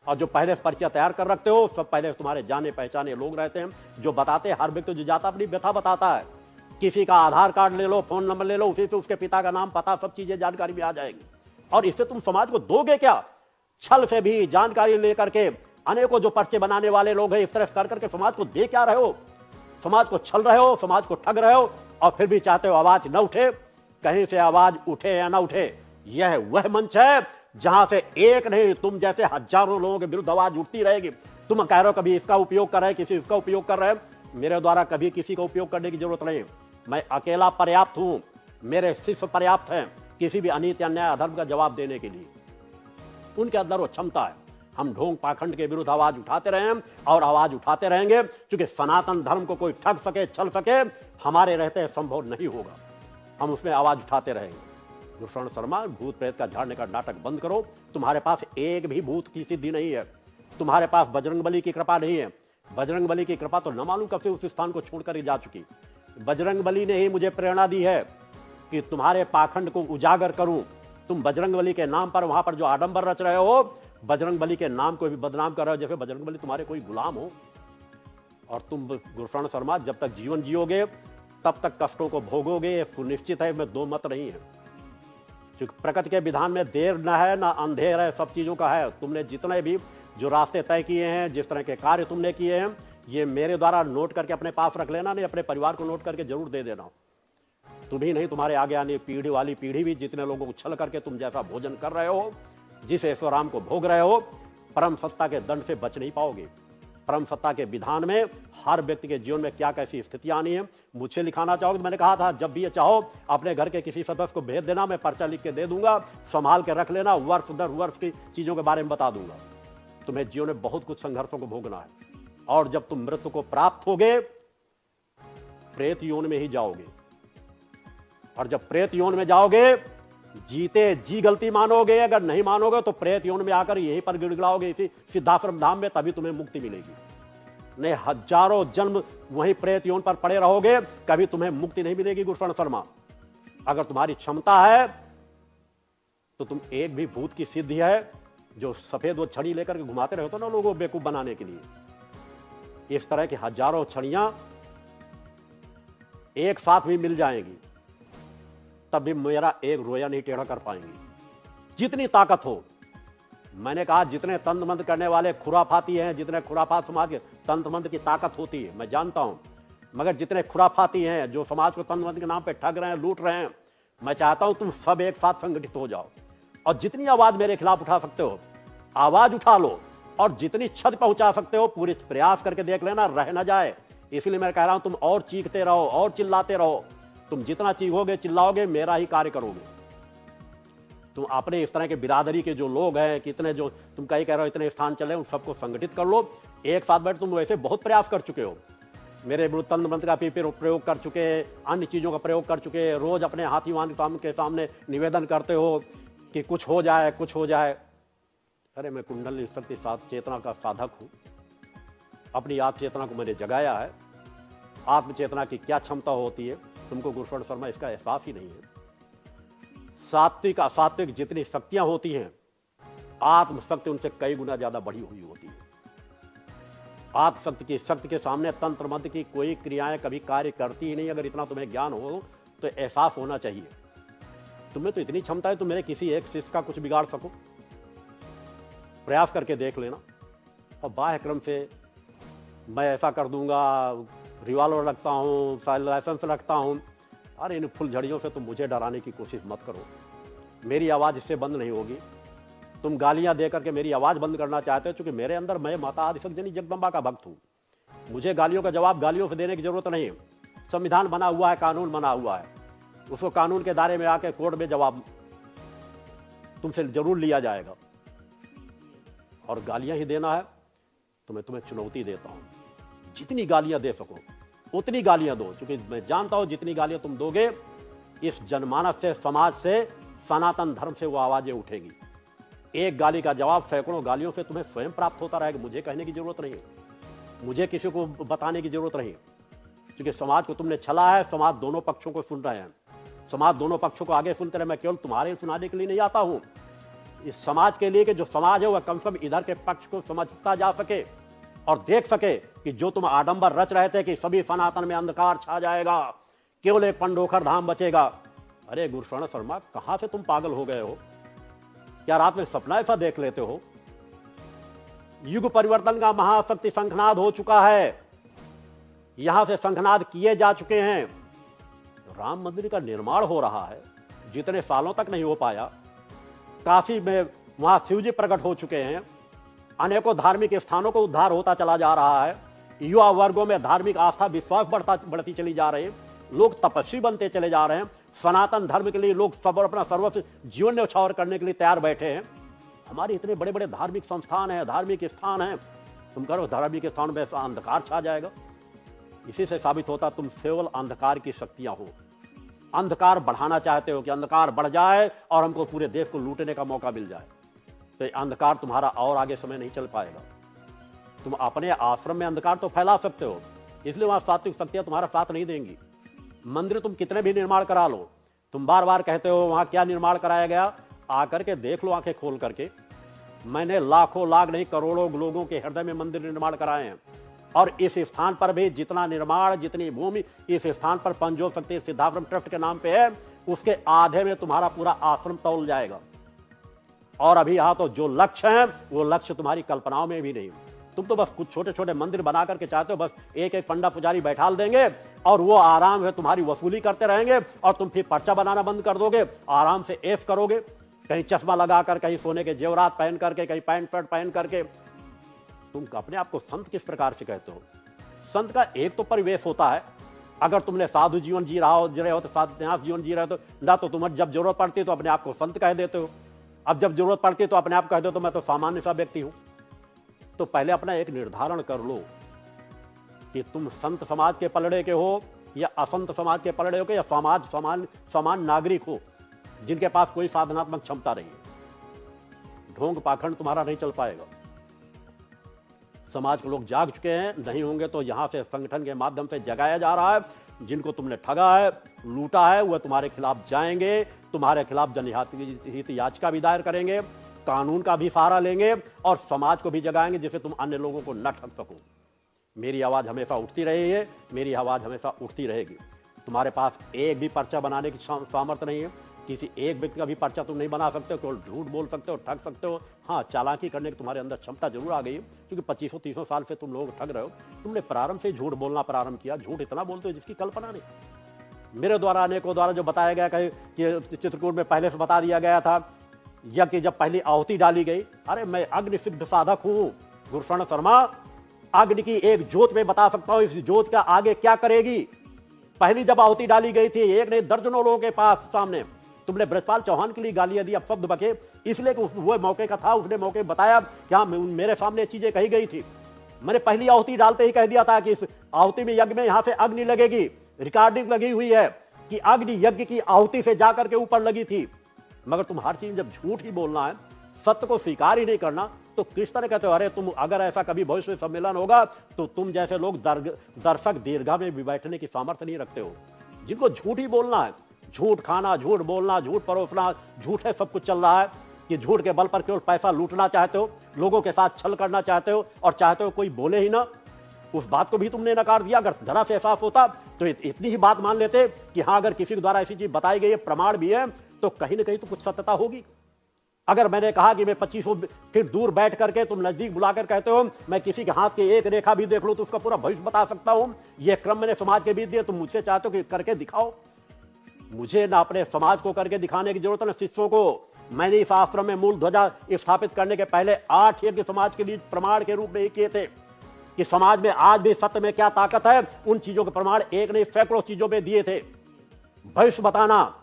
और जो पहले पर्चा तैयार कर रखते हो सब पहले तुम्हारे जाने पहचाने लोग रहते हैं, जो बताते हैं। हर व्यक्ति जो जाता अपनी व्यथा बताता है। किसी का आधार कार्ड ले लो, फोन नंबर ले लो, उसी से उसके पिता का नाम पता सब चीजें जानकारी में आ जाएगी। और इससे तुम समाज को दोगे क्या? छल से भी जानकारी लेकर के अनेकों जो पर्चे बनाने वाले लोग हैं, इस तरह कर करके समाज को दे क्या रहे हो? समाज को छल रहे हो, समाज को ठग रहे हो और फिर भी चाहते हो आवाज न उठे। कहीं से आवाज उठे या ना उठे, यह वह मंच है जहां से एक नहीं, तुम जैसे हजारों लोगों के विरुद्ध आवाज उठती रहेगी। तुम कह रहे हो कभी इसका उपयोग कर रहे हैं, किसी इसका उपयोग कर रहे हैं। मेरे द्वारा कभी किसी का उपयोग करने की जरूरत नहीं। मैं अकेला पर्याप्त हूं, मेरे शिष्य पर्याप्त हैं किसी भी अनीति अन्याय अधर्म का जवाब देने के लिए। उनके अंदर वो क्षमता है। हम ढोंग पाखंड के विरुद्ध आवाज उठाते रहे और आवाज उठाते रहेंगे, क्योंकि सनातन धर्म को कोई ठग सके, छल सके, हमारे रहते संभव नहीं होगा। हम उसमें आवाज उठाते रहेंगे। गुरुशरण शर्मा, भूत प्रेत का झाड़ने का नाटक बंद करो। तुम्हारे पास एक भी भूत की सिद्धि नहीं है, तुम्हारे पास बजरंगबली की कृपा नहीं है। बजरंगबली की कृपा तो न मालूम कब से उस स्थान को छोड़कर ही जा चुकी। बजरंगबली ने ही मुझे प्रेरणा दी है कि तुम्हारे पाखंड को उजागर करूं। तुम बजरंगबली के नाम पर वहां पर जो आडंबर रच रहे हो, बजरंगबली के नाम को भी बदनाम कर रहे हो, जैसे बजरंगबली तुम्हारे कोई गुलाम हो। और तुम गुरुशरण शर्मा जब तक जीवन जियोगे तब तक कष्टों को भोगोगे, ये सुनिश्चित है, में दो मत नहीं है। क्योंकि प्रकृति के विधान में देर न है ना अंधेर है, सब चीजों का है। तुमने जितने भी जो रास्ते तय किए हैं, जिस तरह के कार्य तुमने किए हैं, ये मेरे द्वारा नोट करके अपने पास रख लेना, नहीं अपने परिवार को नोट करके जरूर दे देना। तुम ही नहीं, तुम्हारे आगे आने पीढ़ी वाली पीढ़ी भी जितने लोगों को छल करके तुम जैसा भोजन कर रहे हो, जिस ऐश्वराम को भोग रहे हो, परम सत्ता के दंड से बच नहीं पाओगे। परम सत्ता के विधान में हर व्यक्ति के जीवन में क्या कैसी स्थितियां आनी है, मुझसे लिखाना चाहोगे तो मैंने कहा था जब भी ये चाहो अपने घर के किसी सदस्य को भेज देना, मैं पर्चा लिख के दे दूंगा, संभाल के रख लेना, वर्ष दर वर्ष की चीजों के बारे में बता दूंगा। तुम्हें जीवन में बहुत कुछ संघर्षों को भोगना है और जब तुम मृत्यु को प्राप्त होगे प्रेत योनि में ही जाओगे। और जब प्रेत योनि में जाओगे, जीते जी गलती मानोगे, अगर नहीं मानोगे तो प्रेत योनि में आकर यहीं पर गिड़गिड़ाओगे, इसी सिद्धाश्रम धाम में, तभी तुम्हें मुक्ति मिलेगी। नहीं हजारों जन्म वहीं प्रेत योन पर पड़े रहोगे, कभी तुम्हें मुक्ति नहीं मिलेगी गुरुशरण शर्मा। अगर तुम्हारी क्षमता है तो तुम एक भी भूत की सिद्धि है, जो सफेद वो छड़ी लेकर के घुमाते रहते हो ना लोगों को बेवकूफ बनाने के लिए, इस तरह की हजारों छड़ियां एक साथ भी मिल जाएंगी, तब भी मेरा एक रोया नहीं टेढ़ा कर पाएंगी, जितनी ताकत हो। मैंने कहा जितने तंत्र मंत्र करने वाले खुराफाती हैं, जितने खुराफात समाज के तंत्र मंत्र की ताकत होती है मैं जानता हूं, मगर जितने खुराफाती हैं जो समाज को तंत्र मंत्र के नाम पे ठग रहे हैं, लूट रहे हैं, मैं चाहता हूं तुम सब एक साथ संगठित हो जाओ और जितनी आवाज मेरे खिलाफ उठा सकते हो आवाज उठा लो, और जितनी क्षति पहुंचा सकते हो पूरी प्रयास करके देख लेना, रह ना जाए। इसलिए मैं कह रहा हूं तुम और चीखते रहो और चिल्लाते रहो, तुम जितना चीखोगे चिल्लाओगे मेरा ही कार्य करोगे। तुम अपने इस तरह के बिरादरी के जो लोग हैं, कितने जो तुम कहीं कह रहे हो इतने स्थान चले, उन सबको संगठित कर लो, एक साथ बैठ। तुम वैसे बहुत प्रयास कर चुके हो, मेरे विरुद्ध तंत्र मंत्र का प्रयोग कर चुके, अन्य चीजों का प्रयोग कर चुके, रोज अपने हाथीवान के सामने निवेदन करते हो कि कुछ हो जाए कुछ हो जाए। अरे मैं कुंडली शक्ति चेतना का साधक हूं, अपनी आत्म चेतना को मैंने जगाया है। आत्म चेतना की क्या क्षमता होती है तुमको गुरुशरण शर्मा इसका एहसास ही नहीं है। सात्विक जितनी शक्तियां होती हैं, आत्म शक्ति उनसे कई गुना ज्यादा बढ़ी हुई होती है। आत्म शक्ति के सामने तंत्र मंत्र की कोई क्रियाएं कभी कार्य करती ही नहीं। अगर इतना तुम्हें ज्ञान हो तो एहसास होना चाहिए। तुम्हें तो इतनी क्षमता है तुम मेरे किसी एक शिष्य का कुछ बिगाड़ सको, प्रयास करके देख लेना। और बाह्य क्रम से मैं ऐसा कर दूंगा, रिवॉल्वर रखता हूं, लाइसेंस रखता हूं, अरे इन फुलझड़ियों से तुम मुझे डराने की कोशिश मत करो। मेरी आवाज़ इससे बंद नहीं होगी। तुम गालियां दे करके मेरी आवाज़ बंद करना चाहते हो, क्योंकि मेरे अंदर मैं माता आदिशक्ति जगदम्बा का भक्त हूं। मुझे गालियों का जवाब गालियों से देने की जरूरत नहीं है। संविधान बना हुआ है, कानून बना हुआ है, उसको कानून के दायरे में आके कोर्ट में जवाब तुमसे जरूर लिया जाएगा। और गालियां ही देना है तो मैं तुम्हें चुनौती देता हूं, जितनी गालियां दे सको उतनी गालियां दो, क्योंकि मैं जानता हूं जितनी गालियां तुम दोगे इस जनमानस से, समाज से, सनातन धर्म से वो आवाजें उठेगी। एक गाली का जवाब सैकड़ों गालियों से तुम्हें स्वयं प्राप्त होता रहेगा। मुझे कहने की जरूरत नहीं है, मुझे किसी को बताने की जरूरत नहीं है, क्योंकि समाज को तुमने छला है। समाज दोनों पक्षों को सुन रहे हैं, समाज दोनों पक्षों को आगे सुनते रहे। मैं केवल तुम्हारे सुनाने के लिए नहीं आता हूं, इस समाज के लिए कि जो समाज है वह कम से कम इधर के पक्ष को समझता जा सके और देख सके कि जो तुम आडंबर रच रहे थे कि सभी सनातन में अंधकार छा जाएगा, केवल एक पंडोखर धाम बचेगा। अरे गुरुशरण शर्मा, कहां से तुम पागल हो गए हो? क्या रात में सपना ऐसा देख लेते हो? युग परिवर्तन का महाशक्ति शंखनाद हो चुका है, यहां से शंखनाद किए जा चुके हैं। राम मंदिर का निर्माण हो रहा है, जितने सालों तक नहीं हो पाया। काशी में वहां शिवजी प्रकट हो चुके हैं। अनेकों धार्मिक स्थानों को उद्धार होता चला जा रहा है। युवा वर्गों में धार्मिक आस्था विश्वास बढ़ती चली जा रही है। लोग तपस्वी बनते चले जा रहे हैं। सनातन धर्म के लिए लोग सब अपना सर्वस्व जीवन न्यौछावर करने के लिए तैयार बैठे हैं। हमारे इतने बड़े बड़े धार्मिक संस्थान हैं, धार्मिक स्थान हैं, तुम करो धार्मिक स्थान में अंधकार छा जाएगा। इसी से साबित होता तुम केवल अंधकार की शक्तियां हो। अंधकार बढ़ाना चाहते हो कि अंधकार बढ़ जाए और हमको पूरे देश को लूटने का मौका मिल जाए, तो अंधकार तुम्हारा और आगे समय नहीं चल पाएगा। तुम अपने आश्रम में अंधकार तो फैला सकते हो, इसलिए वहां सात्विक शक्तियां तुम्हारा साथ नहीं देंगी। मंदिर तुम कितने भी निर्माण करा लो, तुम बार बार कहते हो वहां क्या निर्माण कराया गया, आकर के देख लो आंखें खोल करके। मैंने लाखों लाख नहीं करोड़ों लोगों के हृदय में मंदिर निर्माण कराए हैं, और इस स्थान पर भी जितना निर्माण, जितनी भूमि इस स्थान पर पंजोग शक्ति सिद्धाश्रम ट्रस्ट के नाम पे है, उसके आधे में तुम्हारा पूरा आश्रम तौल जाएगा। और अभी यहां तो जो लक्ष्य है वो लक्ष्य तुम्हारी कल्पनाओं में भी नहीं। तुम तो बस कुछ छोटे छोटे मंदिर बना करके चाहते हो, बस एक एक पंडा पुजारी बैठाल देंगे और वो आराम से तुम्हारी वसूली करते रहेंगे, और तुम फिर पर्चा बनाना बंद कर दोगे, आराम से ऐश करोगे, कहीं चश्मा लगाकर, कहीं सोने के जेवरात पहन करके, कहीं पैंट शर्ट पहन करके। तुम अपने आप को संत किस प्रकार से कहते हो? संत का एक तो परिवेश होता है। अगर तुमने साधु जीवन जी रहे हो तो साधु जीवन जी रहे हो, ना तो तुम्हें जब जरूरत पड़ती है तो अपने आप को संत कह देते हो, अब जब जरूरत पड़ती है तो अपने आप कह दो तो मैं तो सामान्य सा व्यक्ति हूं। तो पहले अपना एक निर्धारण कर लो कि तुम संत समाज के पलड़े के हो या असंत समाज के पलड़े हो, या समाज समान नागरिक हो जिनके पास कोई साधनात्मक क्षमता नहीं है। ढोंग पाखंड तुम्हारा नहीं चल पाएगा। समाज के लोग जाग चुके हैं, नहीं होंगे तो यहाँ से संगठन के माध्यम से जगाया जा रहा है। जिनको तुमने ठगा है, लूटा है, वह तुम्हारे खिलाफ जाएंगे, तुम्हारे खिलाफ जनहित याचिका भी दायर करेंगे, कानून का भी सहारा लेंगे और समाज को भी जगाएंगे जिससे तुम अन्य लोगों को न ठग सको। मेरी आवाज हमेशा उठती रही है, मेरी आवाज हमेशा उठती रहेगी। तुम्हारे पास एक भी पर्चा बनाने की सामर्थ्य नहीं है, किसी एक व्यक्ति का भी पर्चा तुम नहीं बना सकते हो, केवल झूठ बोल सकते हो, ठग सकते हो। हाँ, चालाकी करने की तुम्हारे अंदर क्षमता जरूर आ गई है, क्योंकि 2500-3000 साल से तुम लोग ठग रहे हो। तुमने प्रारंभ से झूठ बोलना प्रारंभ किया, झूठ इतना बोलते हो जिसकी कल्पना नहीं। मेरे द्वारा अनेकों द्वारा जो बताया गया कि चित्रकूट में पहले से बता दिया गया था, यज्ञ की जब पहली आहुति डाली गई, अरे मैं अग्नि सिद्ध साधक हूं गुरुशरण शर्मा, अग्नि की एक ज्योत में बता सकता हूं इस ज्योत का आगे क्या करेगी। पहली जब आहुति डाली गई थी, एक नहीं दर्जनों लोगों के पास सामने तुमने ब्रजपाल चौहान के लिए गालियां दी, अब शब्द बके इसलिए कि वो मौके का था, उसने मौके बताया कि हाँ मेरे सामने चीजें कही गई थी। मैंने पहली आहुति डालते ही कह दिया था कि इस आहुति में यज्ञ में यहां से अग्नि लगेगी, रिकॉर्डिंग लगी हुई है कि अग्नि यज्ञ की आहुति से जाकर के ऊपर लगी थी। मगर तुम हर चीज जब झूठ ही बोलना है, सत्य को स्वीकार ही नहीं करना, तो किस तरह कहते हो अरे तुम अगर ऐसा कभी भविष्य में सम्मेलन होगा तो तुम जैसे लोग दर्शक दीर्घा में भी बैठने की सामर्थ्य नहीं रखते हो। जिनको झूठ ही बोलना है, झूठ खाना, झूठ बोलना, झूठ परोसना, झूठ है सब कुछ चल रहा है कि झूठ के बल पर केवल पैसा लूटना चाहते हो, लोगों के साथ छल करना चाहते हो और चाहते हो कोई बोले ही ना। उस बात को भी तुमने नकार दिया। अगर जरा से एहसास होता तो इतनी ही बात मान लेते कि हाँ अगर किसी के द्वारा ऐसी चीज बताई गई है, प्रमाण भी है, तो कहीं ना कहीं तो कुछ सत्यता होगी। अगर मैंने कहा कि मैं 2500 फीट दूर बैठ करके तुम नजदीक बुलाकर कहते हो मैं किसी के हाथ की एक रेखा भी देख लूं तो उसका पूरा भविष्य बता सकता हूं, यह क्रम मैंने समाज के बीच दिया, तुम मुझसे चाहते हो कि करके दिखाओ। मुझे ना अपने समाज को करके दिखाने की जरूरत है, ना शिष्यों को। मैंने इस आश्रम में मूल ध्वजा स्थापित करने के पहले 8 यज्ञ समाज के बीच प्रमाण के रूप में ही किए थे कि समाज में आज भी सत्य में क्या ताकत है। उन चीजों के प्रमाण एक नहीं सैकड़ों चीजों में दिए थे। भविष्य बताना,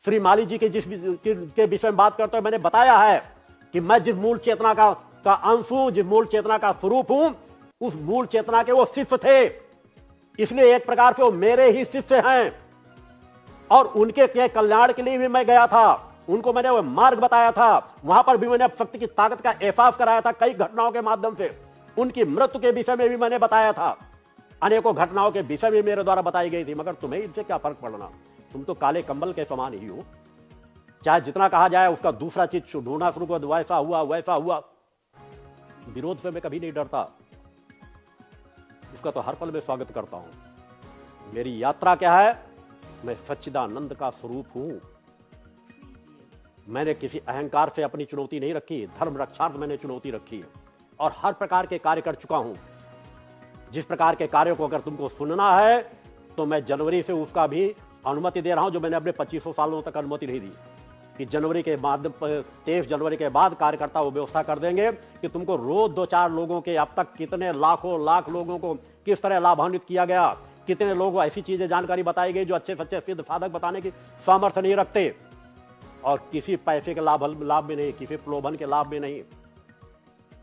श्री माली जी के के विषय में बात करते हुए मैंने बताया है कि मैं जिस मूल चेतना का अंश हूं, जिस मूल चेतना का स्वरूप हूं, उस मूल चेतना के वो शिष्य थे, इसलिए एक प्रकार से वो मेरे ही शिष्य हैं और उनके कल्याण के लिए भी मैं गया था। उनको मैंने वो मार्ग बताया था, वहां पर भी मैंने शक्ति की ताकत का एहसास कराया था कई घटनाओं के माध्यम से। उनकी मृत्यु के विषय में भी मैंने बताया था, अनेकों घटनाओं के विषय में मेरे द्वारा बताई गई थी। मगर तुम्हें इनसे क्या फर्क पड़ना, तुम तो काले कंबल के समान ही हो। चाहे जितना कहा जाए उसका दूसरा चीज ढूंढना शुरू कर, वैसा हुआ वैसा हुआ। विरोध से मैं कभी नहीं डरता, उसका तो हर पल में स्वागत करता हूं। मेरी यात्रा क्या है, मैं सच्चिदानंद का स्वरूप हूं। मैंने किसी अहंकार से अपनी चुनौती नहीं रखी, धर्म रक्षार्थ मैंने चुनौती रखी है और हर प्रकार के कार्य कर चुका हूं। जिस प्रकार के कार्यों को अगर तुमको सुनना है तो मैं जनवरी से उसका भी अनुमति दे रहा हूं, जो मैंने अपने 2500 सालों तक अनुमति नहीं दी कि जनवरी के बाद 23 जनवरी के बाद कार्यकर्ता वो व्यवस्था कर देंगे कि तुमको रोज 2-4 लोगों के अब तक कितने लाखों लाख लोगों को किस तरह लाभान्वित किया गया, कितने लोगों को ऐसी चीजें जानकारी बताई गई जो अच्छे सच्चे सिद्ध साधक बताने की सामर्थ्य नहीं रखते और किसी पैसे के लाभ में नहीं, किसी प्रलोभन के लाभ में नहीं।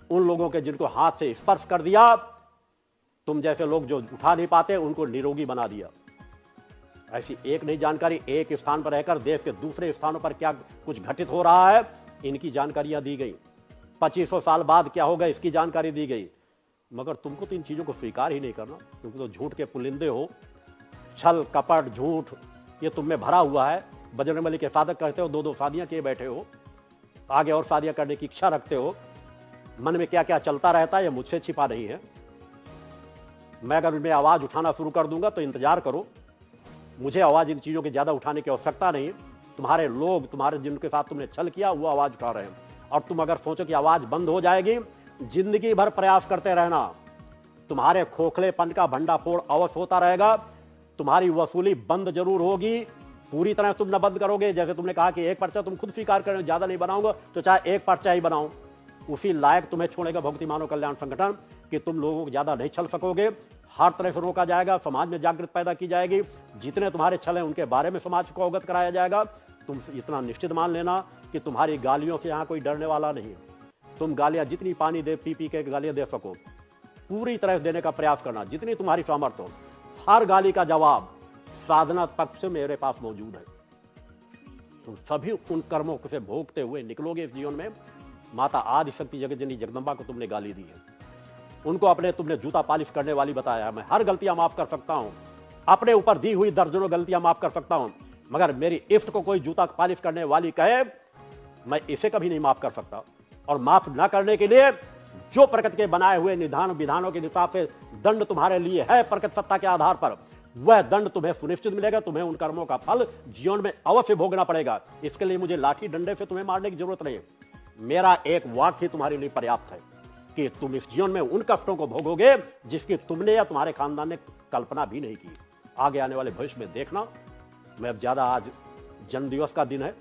उन लोगों के जिनको हाथ से स्पर्श कर दिया, तुम जैसे लोग जो उठा नहीं पाते उनको निरोगी बना दिया। ऐसी एक नई जानकारी, एक स्थान पर रहकर देश के दूसरे स्थानों पर क्या कुछ घटित हो रहा है, इनकी जानकारियां दी गई। 2500 साल बाद क्या होगा इसकी जानकारी दी गई। मगर तुमको तो इन चीजों को स्वीकार ही नहीं करना। तुम तो झूठ के पुलिंदे हो, छल कपट झूठ ये तुम में भरा हुआ है। बजरंगबली के साधक करते हो, 2-2 शादियां किए बैठे हो, आगे और शादियां करने की इच्छा रखते हो। मन में क्या क्या चलता रहता है ये मुझसे छिपा नहीं है। मैं अगर उनमें आवाज उठाना शुरू कर दूंगा तो इंतजार करो। मुझे आवाज इन चीजों की ज्यादा उठाने की आवश्यकता नहीं। तुम्हारे लोग, तुम्हारे जिनके साथ तुमने छल किया वो आवाज उठा रहे हैं और तुम अगर सोचो कि आवाज बंद हो जाएगी, जिंदगी भर प्रयास करते रहना, तुम्हारे खोखलेपन का भंडाफोड़ अवश्य होता रहेगा। तुम्हारी वसूली बंद जरूर होगी, पूरी तरह तुम न बंद करोगे। जैसे तुमने कहा कि एक पर्चा तुम खुद स्वीकार करें, ज्यादा नहीं बनाऊंगा तो चाहे एक पर्चा ही बनाऊं, उसी लायक तुम्हें छोड़ेगा भक्ति मानव कल्याण संगठन कि तुम लोगों को ज्यादा नहीं छल सकोगे। हर तरह से रोका जाएगा, समाज में जागृत पैदा की जाएगी, जितने तुम्हारे छल हैं उनके बारे में समाज को अवगत कराया जाएगा। तुम इतना निश्चित मान लेना कि तुम्हारी गालियों से यहाँ कोई डरने वाला नहीं है। तुम गालियां जितनी पानी दे पी के गालियां दे सको, पूरी तरह देने का प्रयास करना, जितनी तुम्हारी सामर्थ्य हो। हर गाली का जवाब साधना पक्ष से मेरे पास मौजूद है। तुम सभी उन कर्मों से भोगते हुए निकलोगे इस जीवन में। माता आदि शक्ति जगत जननी जगदम्बा को तुमने गाली दी है, उनको अपने तुमने जूता पालिश करने वाली बताया है। मैं हर गलतियां माफ कर सकता हूं, अपने ऊपर दी हुई दर्जनों गलतियां माफ कर सकता हूं, मगर मेरी इफ्त को कोई जूता पालिश करने वाली कहे, मैं इसे कभी नहीं माफ कर सकता। और माफ ना करने के लिए जो प्रकृति के बनाए हुए निधान विधानों के हिसाब से दंड तुम्हारे लिए है प्रकृति सत्ता के आधार पर, वह दंड तुम्हें सुनिश्चित मिलेगा। तुम्हें उन कर्मों का फल जीवन में अवश्य भोगना पड़ेगा। इसके लिए मुझे लाठी डंडे से तुम्हें मारने की जरूरत नहीं है। मेरा एक वाक्य तुम्हारे लिए पर्याप्त है कि तुम इस जीवन में उन कष्टों को भोगोगे जिसकी तुमने या तुम्हारे खानदान ने कल्पना भी नहीं की। आगे आने वाले भविष्य में देखना। मैं अब ज्यादा, आज जन्म दिवस का दिन है,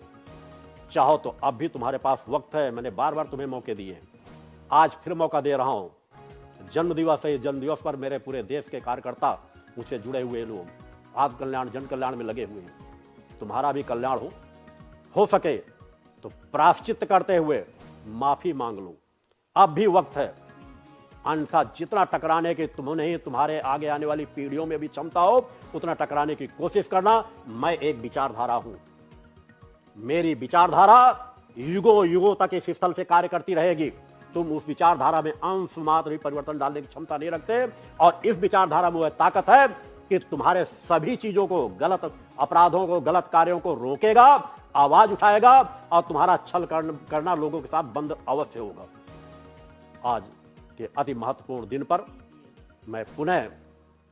चाहो तो अब भी तुम्हारे पास वक्त है। मैंने बार बार तुम्हें मौके दिए हैं, आज फिर मौका दे रहा हूं। जन्म दिवस है, जन्म दिवस पर मेरे पूरे देश के कार्यकर्ता, मुझसे जुड़े हुए लोग आत्म कल्याण जन कल्याण में लगे हुए हैं। तुम्हारा भी कल्याण हो सके तो प्रायश्चित करते हुए माफी मांग लो, अब भी वक्त है। अन्यथा जितना टकराने की तुम्हें तुम्हारे आगे आने वाली पीढ़ियों में भी क्षमता हो, उतना टकराने की कोशिश करना। मैं एक विचारधारा हूं, मेरी विचारधारा युगों युगों तक इस स्थल से कार्य करती रहेगी। तुम उस विचारधारा में अंश मात्र भी परिवर्तन डालने की क्षमता नहीं रखते, और इस विचारधारा में वह ताकत है कि तुम्हारे सभी चीजों को, गलत अपराधों को, गलत कार्यों को रोकेगा, आवाज उठाएगा, और तुम्हारा छल करना लोगों के साथ बंद अवश्य होगा। आज के अति महत्वपूर्ण दिन पर मैं पुनः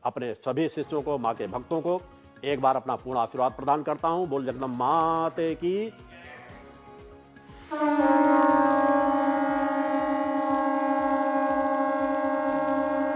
अपने सभी शिष्यों को, मां के भक्तों को एक बार अपना पूर्ण आशीर्वाद प्रदान करता हूं। बोल जगदम्बा माते की।